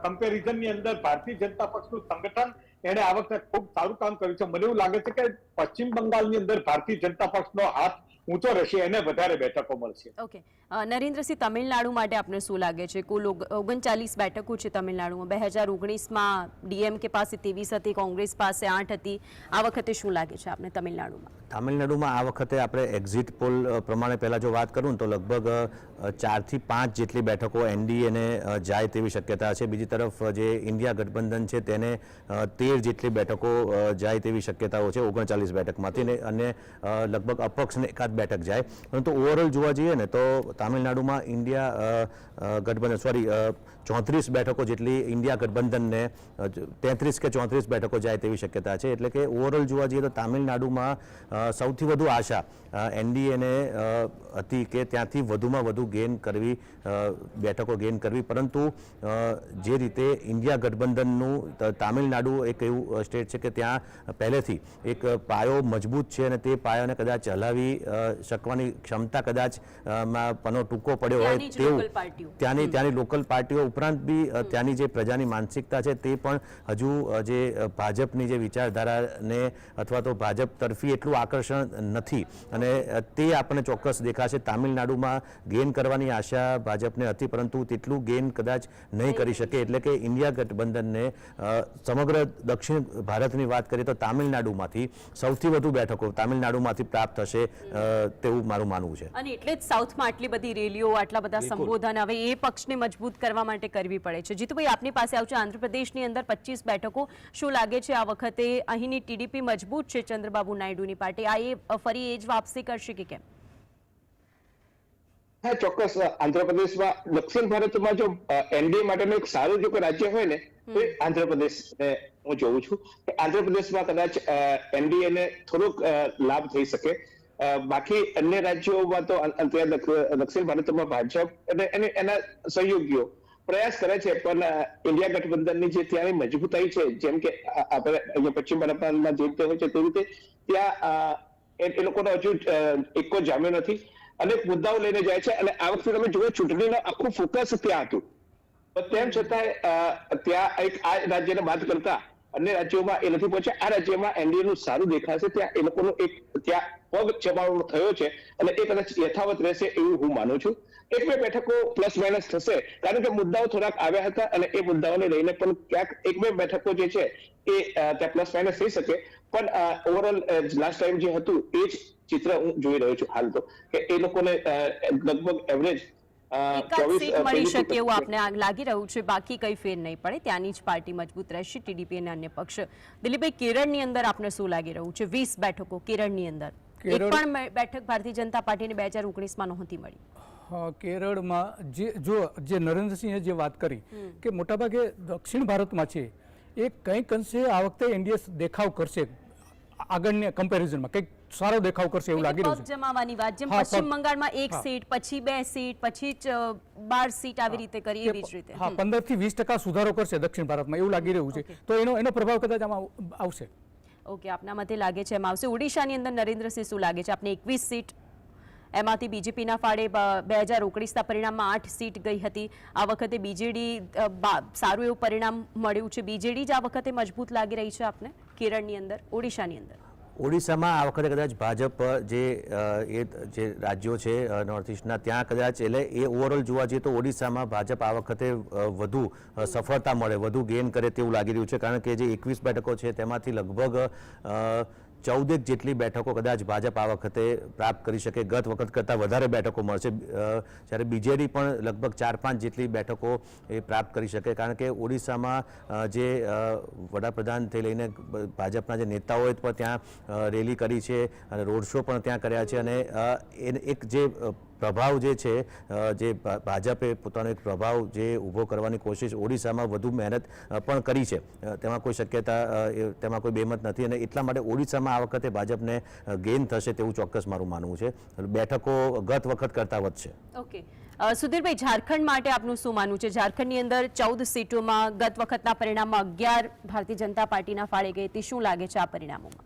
કમ્પેરિઝનની અંદર ભારતીય જનતા પક્ષનું સંગઠન એને આ વખતે ખૂબ સારું કામ કર્યું છે. મને એવું લાગે છે કે પશ્ચિમ બંગાળની અંદર ભારતીય જનતા પક્ષનો હાથ ઊંચો રહેશે, એને વધારે બેઠકો મળશે.
ઓકે. નરેન્દ્રસિંહ, તમિલનાડુ માટે આપને શું લાગે છે? કુલ 39 બેઠકો છે તમિલનાડુમાં. 2019માં ડીએમકે પાસે 23 હતી, કોંગ્રેસ પાસે 8 હતી. આ વખતે શું લાગે છે આપને તમિલનાડુમાં?
તમિલનાડુમાં આ વખતે આપણે એક્ઝિટ પોલ પ્રમાણે પહેલાં જો વાત કરું તો લગભગ 4 થી 5 જેટલી બેઠકો એનડીએને જાય તેવી શક્યતા છે. બીજી તરફ જે ઇન્ડિયા ગઠબંધન છે તેને 13 જેટલી બેઠકો જાય તેવી શક્યતાઓ છે 39 બેઠકમાંથી, અને લગભગ અપક્ષને એકાદ બેઠક જાય. પરંતુ ઓવરઓલ જોવા જઈએ ને તો તમિલનાડુમાં ઇન્ડિયા ગઠબંધન 34 બેઠકો જેટલી ઇન્ડિયા ગઠબંધનને 33 કે 34 બેઠકો જાય તેવી શક્યતા છે. એટલે કે ઓવરઓલ જોવા જઈએ તો તમિલનાડુમાં સૌથી વધુ આશા એનડીએને હતી કે ત્યાંથી વધુમાં વધુ બેઠકો ગેઇન કરવી. પરંતુ જે રીતે ઇન્ડિયા ગઠબંધનનું તમિલનાડુ એક એવું સ્ટેટ છે કે ત્યાં પહેલેથી એક પાયો મજબૂત છે અને તે પાયાને કદાચ હલાવી શકવાની ક્ષમતા કદાચ પનો ટૂંકો પડ્યો હોય તેવું ત્યાંની લોકલ પાર્ટીઓ ઉપરાંત બી ત્યાંની જે પ્રજાની માનસિકતા છે તે પણ હજુ જે ભાજપની જે વિચારધારાને અથવા તો ભાજપ તરફી એટલું આકર્ષણ નથી, અને તે આપણને ચોક્કસ દેખાશે. તામિલનાડુમાં ગેઇન કરવાની આશા ભાજપને હતી, પરંતુ તેટલું ગેઇન કદાચ નહીં કરી શકે. એટલે કે ઇન્ડિયા ગઠબંધનને સમગ્ર દક્ષિણ ભારતની વાત કરીએ તો તામિલનાડુમાંથી સૌથી વધુ બેઠકો તામિલનાડુમાંથી પ્રાપ્ત થશે તેવું મારું માનવું છે.
અને એટલે જ સાઉથમાં આટલી બધી રેલીઓ, આટલા બધા સંબોધન હવે એ પક્ષને મજબૂત કરવા માટે કરવી પડે છે. જીતુભાઈ, આપની પાસે આવું છે. આંધ્રપ્રદેશની અંદર 25 બેઠકો. શું લાગે છે આ વખતે અહીંની ટીડીપી મજબૂત છે ચંદ્રબાબુ નાયડુની પાર્ટી? આ ફરી એ જ વાપસી કરશે કે કેમ?
હા, ચોક્કસ. આંધ્રપ્રદેશમાં દક્ષિણ ભારતમાં જો એનડીએ માટેનું એક સારું જો રાજ્ય હોય ને તો આંધ્રપ્રદેશને હું જોઉં છું કે આંધ્રપ્રદેશમાં કદાચ એનડીએને થોડોક લાભ થઈ શકે. બાકી અન્ય રાજ્યોમાં તો દક્ષિણ ભારતમાં ભાજપ અને એના સહયોગીઓ પ્રયાસ કરે છે, પણ ઇન્ડિયા ગઠબંધનની જે ત્યાંની મજબૂતાઈ છે, જેમ કે આપણે અહીંયા પશ્ચિમ બંગાળમાં જે રીતે હોય છે તે રીતે ત્યાં એ લોકોનો હજુ એકો જામ્યો નથી. અનેક મુદ્દાઓ લઈને જાય છે, અને આ વખતે તમે જુઓ ચૂંટણીનો આખું ફોકસ ત્યાં હતું, પણ તેમ છતાં ત્યાં એક આ રાજ્યને બાદ કરતા અન્ય રાજ્યોમાં એ નથી પહોંચ્યા. આ રાજ્યમાં એનડીએનું સારું દેખાશે. ત્યાં એ લોકોનો એક ત્યાં પગ ચમાવડો થયો છે, અને એ કદાચ યથાવત રહેશે એવું હું માનું છું. 1-2 બેઠકો પ્લસ માઇનસ થશે, કારણ કે મુદ્દાઓ થોડાક આવ્યા હતા, અને એ મુદ્દાઓને લઈને પણ ક્યાંક 1-2 બેઠકો જે છે એ ત્યાં પ્લસ માઇનસ થઈ શકે. પણ ઓવરઓલ લાસ્ટ ટાઈમ જે હતું એ જ ચિત્ર હું જોઈ રહ્યો છું હાલ, તો કે એ લોકોને લગભગ એવરેજ
મળી શકે એવું આપને લાગી રહ્યું છે. બાકી કઈ ફેર નહીં પડે, ત્યાંની જ પાર્ટી મજબૂત રહેશે, ટીડીપી અને અન્ય પક્ષ. દિલીપભાઈ, કેરળની અંદર આપને શું લાગી રહ્યું છે? 20 બેઠકો કેરળની અંદર. એક પણ બેઠક ભારતીય જનતા પાર્ટીને 2019માં નહોતી મળી.
કેરળમાં જે નરેન્દ્રસિંહે જે વાત કરી કે મોટાભાગે દક્ષિણ ભારતમાં છે, એ કંઈક અંશે આ વખતે એનડીએ દેખાવ કરશે આગળની કમ્પેરિઝનમાં, કંઈક સારો દેખાવ કરશે એવું લાગી રહ્યું
પગ
છે.
જમાવાની વાત, જેમ
હા,
પશ્ચિમ
પગ.
બંગાળમાં 1
હા.
સીટ, પછી 2 સીટ, પછી 12 સીટ આવી રીતે કરી, એવી જ રીતે.
હા, 15 થી 20% સુધારો કરશે દક્ષિણ ભારતમાં એવું લાગી રહ્યું છે.
Okay.
તો એનો પ્રભાવ કદાચ આમાં આવશે.
ઓકે, આપના મતે લાગે છે એમ આવશે. ઓડિશાની અંદર નરેન્દ્રસિંહ શું લાગે છે આપને? 21 સીટ, એમાંથી બીજેપીના ફાળે 2019ના પરિણામમાં 8 સીટ ગઈ હતી. આ વખતે બીજેડી સારું એવું પરિણામ મળ્યું છે. બીજેડી જ આ વખતે મજબૂત લાગી રહી છે આપને કેરળની અંદર, ઓડિશાની અંદર?
ઓડિશામાં આ વખતે કદાચ ભાજપ જે રાજ્યો છે નોર્થ ઇસ્ટના ત્યાં કદાચ એટલે એ ઓવરઓલ જોવા જઈએ તો ઓડિશામાં ભાજપ આ વખતે વધુ સફળતા મળે, વધુ ગેઇન કરે તેવું લાગી રહ્યું છે. કારણ કે જે 21 બેઠકો છે તેમાંથી લગભગ 14 જેટલી બેઠકો કદાચ ભાજપ આ વખતે પ્રાપ્ત કરી શકે. ગત વખત કરતાં વધારે બેઠકો મળશે, જ્યારે બીજેડી પણ લગભગ 4-5 જેટલી બેઠકો એ પ્રાપ્ત કરી શકે. કારણ કે ઓડિશામાં જે વડાપ્રધાનથી લઈને ભાજપના જે નેતાઓએ પણ ત્યાં રેલી કરી છે અને રોડ શો પણ ત્યાં કર્યા છે. અને એક જે પ્રભાવ જે છે, જે ભાજપે પોતાનો એક પ્રભાવ જે ઊભો કરવાની કોશિશ ઓડિશામાં વધુ મહેનત પણ કરી છે, તેમાં કોઈ શક્યતા, તેમાં કોઈ બેમત નથી. અને એટલા માટે ઓડિશામાં આ વખતે ભાજપને ગેઇન થશે તેવું ચોક્કસ મારું માનવું છે. બેઠકો ગત વખત કરતાં વધશે.
ઓકે, સુધીરભાઈ, ઝારખંડ માટે આપનું શું માનવું છે? ઝારખંડની અંદર 14 સીટોમાં ગત વખતના પરિણામમાં 11 ભારતીય જનતા પાર્ટીના ફાળે ગઈ હતી. શું લાગે છે આ પરિણામોમાં?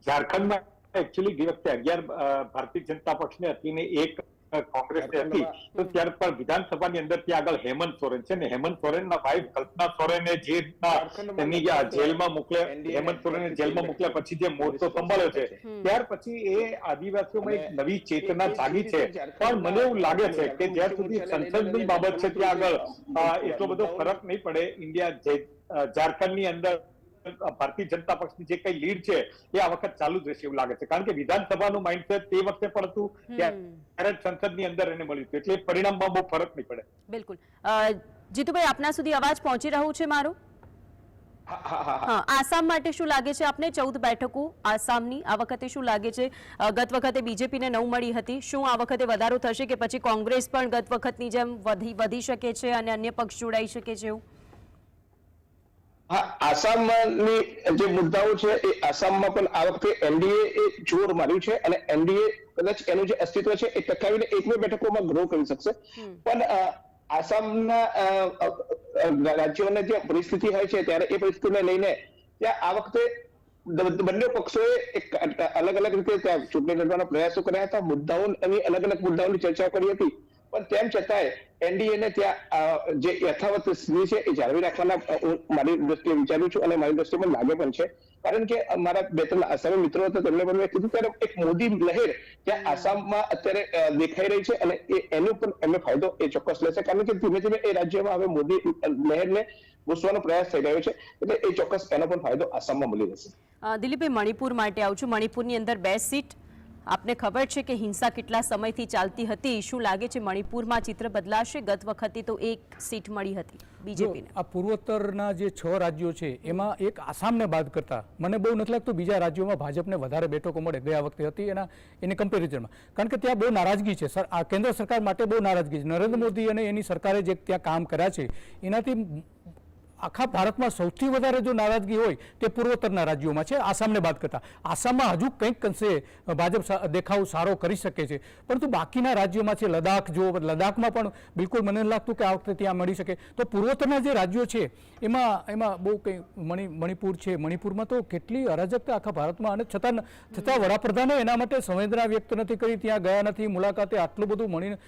ઝારખંડમાં એકચ્યુઅલી ગઈ વખતે 11 ભારતીય જનતા પક્ષને હતી ને 1 કોંગ્રેસને હતી. તો ત્યાર પર વિધાનસભાની અંદર ત્યાં આગળ હેમંત સોરેન છે ને હેમંત સોરેનના વાઇફ કલ્પના સોરેને જે રીતના એમની જેલમાં મોકલ્યા, હેમંત સોરેને જેલમાં મોકલ્યા પછી જે મોરચો સંભાળ્યો છે, ત્યાર પછી એ આદિવાસીઓમાં એક નવી ચેતના જાગી છે. પણ મને એવું લાગે છે કે જ્યાં સુધી સંસદની બાબત છે ત્યાં આગળ એટલો બધો ફરક નહીં પડે. ઝારખંડની અંદર ભારતીય જનતા પક્ષની જે કઈ લીડ છે એ આ વખત ચાલુ જ રહેશે એવું લાગે છે. કારણ કે વિધાનસભાનું માઇન્ડસેટ તે વખતે પણ હતું, ત્યારે સંસદની અંદર એને મળ્યું હતું, એટલે પરિણામમાં બહુ ફરક નહીં પડે.
બિલકુલ. જીતુભાઈ, આપના સુધી અવાજ પહોંચી રહ્યું છે મારો? હા, આસામ માટે શું લાગે છે આપને? 14 બેઠકો આસામની આ વખતે શું લાગે છે? ગત વખતે બીજેપીને 9 મળી હતી. શું આ વખતે વધારો થશે કે પછી કોંગ્રેસ પણ ગત વખતની જેમ વધી શકે છે અને અન્ય પક્ષ જોડાઈ શકે છે એવું?
હા, આસામની જે મુદ્દાઓ છે એ આસામમાં પણ આ વખતે એનડીએ એ જોર માર્યું છે અને એનડીએ કદાચ એનું જે અસ્તિત્વ છે એ ટકાવીને 1-2 બેઠકોમાં ગ્રો કરી શકશે. પણ આસામના રાજ્યોની જે પરિસ્થિતિ હોય છે ત્યારે એ પરિસ્થિતિને લઈને ત્યાં આ વખતે બંને પક્ષોએ એક અલગ અલગ રીતે ત્યાં ચૂંટણી લડવાના પ્રયાસો કર્યા હતા. મુદ્દાઓની અલગ અલગ મુદ્દાઓની ચર્ચા કરી હતી. પણ તેમ છતાંય એનડીએને ત્યાં જે યથાવત સ્થિતિ છે એ જાળવી રાખવાના મારી દ્રષ્ટિએ વિચારું છું અને મારી દ્રષ્ટિએ પણ લાગે પણ છે. કારણ કે મારા 2-3 આસામી મિત્રો હતા, તેમણે પણ મેં કીધું ત્યારે એક મોદી લહેર ત્યાં આસામમાં અત્યારે દેખાઈ રહી છે અને એનો પણ એમને ફાયદો એ ચોક્કસ લેશે. કારણ કે ધીમે ધીમે એ રાજ્યમાં હવે મોદી લહેરને ઘૂસવાનો પ્રયાસ થઈ રહ્યો છે, એટલે એ ચોક્કસ એનો પણ ફાયદો આસામમાં મળી રહેશે.
દિલીપભાઈ, મણિપુર માટે આવું છું. મણિપુરની અંદર 2 સીટ, આપને ખબર છે કે હિંસા કેટલા સમયથી ચાલતી હતી. શું લાગે છે મણિપુરમાં ચિત્ર બદલાશે? ગત વખતે તો 1 સીટ મળી હતી બીજેપીને.
આ પૂર્વોત્તરના જે 6 રાજ્યો છે એમાં એક આસામને બાદ કરતા મને બહુ નથી લાગતું બીજા રાજ્યોમાં ભાજપને વધારે બેઠકો મળે ગયા વખતે હતી એની કમ્પેરિઝનમાં. કારણ કે ત્યાં બહુ નારાજગી છે. આ કેન્દ્ર સરકાર માટે બહુ નારાજગી છે. નરેન્દ્ર મોદી અને એની સરકારે જે ત્યાં કામ કર્યા છે એનાથી આખા ભારતમાં સૌથી વધારે જો નારાજગી હોય તે પૂર્વોત્તરના રાજ્યોમાં છે, આસામને બાદ કરતા. આસામમાં હજુ કંઈક અંશે ભાજપ દેખાવ સારો કરી શકે છે, પરંતુ બાકીના રાજ્યોમાં છે, લદ્દાખ જો, લદ્દાખમાં પણ બિલકુલ મને નથી લાગતું કે આ વખતે ત્યાં મળી શકે. તો પૂર્વોત્તરના જે રાજ્યો છે એમાં બહુ કંઈ મણિપુર છે, મણિપુરમાં તો કેટલી અરાજકતા આખા ભારતમાં, અને છતાં વડાપ્રધાને એના માટે સંવેદના વ્યક્ત નથી કરી, ત્યાં ગયા નથી મુલાકાતે. આટલું બધું મળીને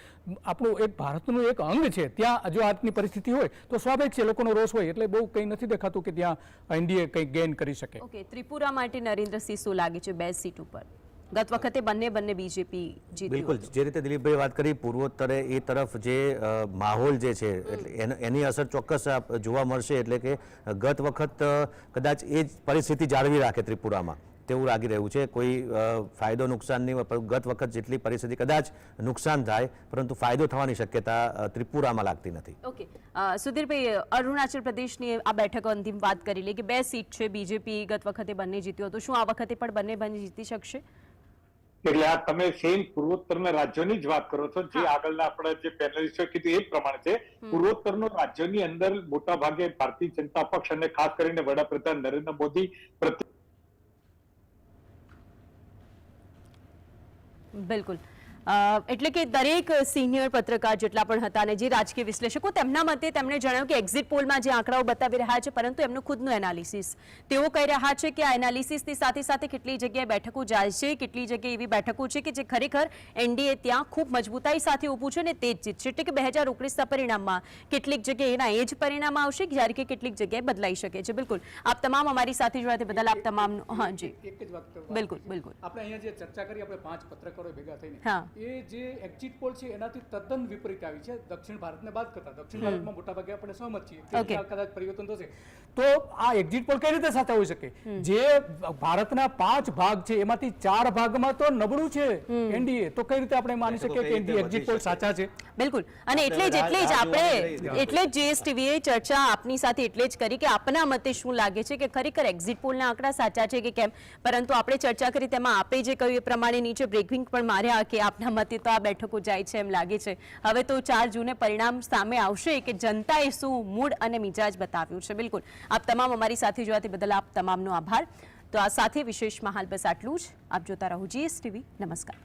આપણું એક ભારતનું એક અંગ છે, ત્યાં જો આજની પરિસ્થિતિ હોય તો સ્વાભાવિક છે લોકોનો રોષ હોય. એટલે બહુ કંઈ નથી દેખાતું કે ત્યાં એનડીએ કંઈ ગેઇન કરી શકે.
ઓકે, ત્રિપુરા માટે નરેન્દ્રસિંહ શું લાગે છે 2 સીટ ઉપર? ગત વખતે બંને બીજેપી જીત્યું.
બિલકુલ, જે રીતે દિલીપભાઈ વાત કરી, પૂર્વોત્તરે એ તરફ જે માહોલ જે છે એટલે એની અસર ચોક્કસ જોવા મળશે. એટલે કે ગત વખત કદાચ એ જ પરિસ્થિતિ જાળવી રાખે ત્રિપુરામાં તેવું લાગી રહ્યું છે. કોઈ ફાયદો નુકસાન નહીં, ગત વખત જેટલી પરિસ્થિતિ કદાચ નુકસાન થાય પરંતુ ફાયદો થવાની શક્યતા ત્રિપુરામાં લાગતી નથી.
ઓકે, સુધીરભાઈ, અરુણાચલ પ્રદેશની આ બેઠક અંતિમ વાત કરી લે કે 2 સીટ છે, બીજેપી ગત વખતે બંને જીત્યો હતો. શું આ વખતે પણ બંને જીતી શકશે?
એટલે આ તમે સેમ પૂર્વોત્તરના રાજ્યોની જ વાત કરો છો, જે આગળના આપણા જે પેનલિસ્ટો કીધું એ પ્રમાણે છે. પૂર્વોત્તરના રાજ્યોની અંદર મોટા ભાગે ભારતીય જનતા પક્ષ અને ખાસ કરીને વડાપ્રધાન નરેન્દ્ર મોદી
બિલકુલ એટલે કે દરેક સિનિયર પત્રકાર જેટલા પણ હતા અને જે રાજકીય વિશ્લેષકો તેમના મતે તેમણે જણાવ્યું કે એક્ઝિટ પોલમાં જે આંકડાઓ બતાવી રહ્યા છે પરંતુ એમનું ખુદનું એનાલિસિસ તેઓ કહી રહ્યા છે કે આ એનાલિસિસની સાથે સાથે કેટલી જગ્યાએ બેઠકો જાય છે, કેટલી જગ્યાએ એવી બેઠકો છે કે જે ખરેખર એનડીએ ત્યાં ખૂબ મજબૂતાઈ સાથે ઊભું છે અને તે જ જીતશે. એટલે કે 2019ના પરિણામમાં કેટલીક જગ્યાએ એના એ જ પરિણામ આવશે જ્યારે કે કેટલીક જગ્યાએ બદલાઈ શકે છે. બિલકુલ આપ તમામ અમારી સાથે જોડાતે બદલ આપ તમામનો હા જી
એક જ વાત
બિલકુલ બિલકુલ
આપણે અહીંયા જે ચર્ચા કરી આપણે 5 પત્રકારો ભેગા થઈને
હા
એ જે એક્ઝિટ પોલ છે એનાથી તદ્દન વિપરીત આવી છે. દક્ષિણ ભારતને બાદ કરતા દક્ષિણ ભારતમાં મોટાભાગે આપણે સહમત છીએ કે કદાચ પરિવર્તન થશે. તો આ એક્ઝિટ પોલ કઈ રીતે સાચા હોઈ શકે? જે ભારતના 5 ભાગ છે એમાંથી 4 ભાગમાં તો નબળું છે એનડીએ, તો કઈ રીતે આપણે માની શકીએ કે એનડીએ એક્ઝિટ પોલ સાચા છે?
બિલકુલ અને એટલે જ આપણે જીએસટીવીએ ચર્ચા આપની સાથે એટલે જ કરી કે આપના મતે શું લાગે છે કે ખરેખર એક્ઝિટ પોલના આંકડા સાચા છે કે કેમ, પરંતુ આપણે ચર્ચા કરી તેમાં આપે જે કહ્યું એ પ્રમાણે નીચે બ્રેકિંગ પણ માર્યા કે આપના મતે તો આ બેઠકો જાય છે એમ લાગે છે. હવે તો 4 જૂને પરિણામ સામે આવશે કે જનતાએ શું મૂડ અને મિજાજ બતાવ્યું છે. બિલકુલ આપ તમામ અમારી સાથે જોવાથી બદલ આપ તમામનો આભાર. તો આ સાથે વિશેષમાં હાલ બસ આટલું જ. આપ જોતા રહો જીએસટીવી. નમસ્કાર.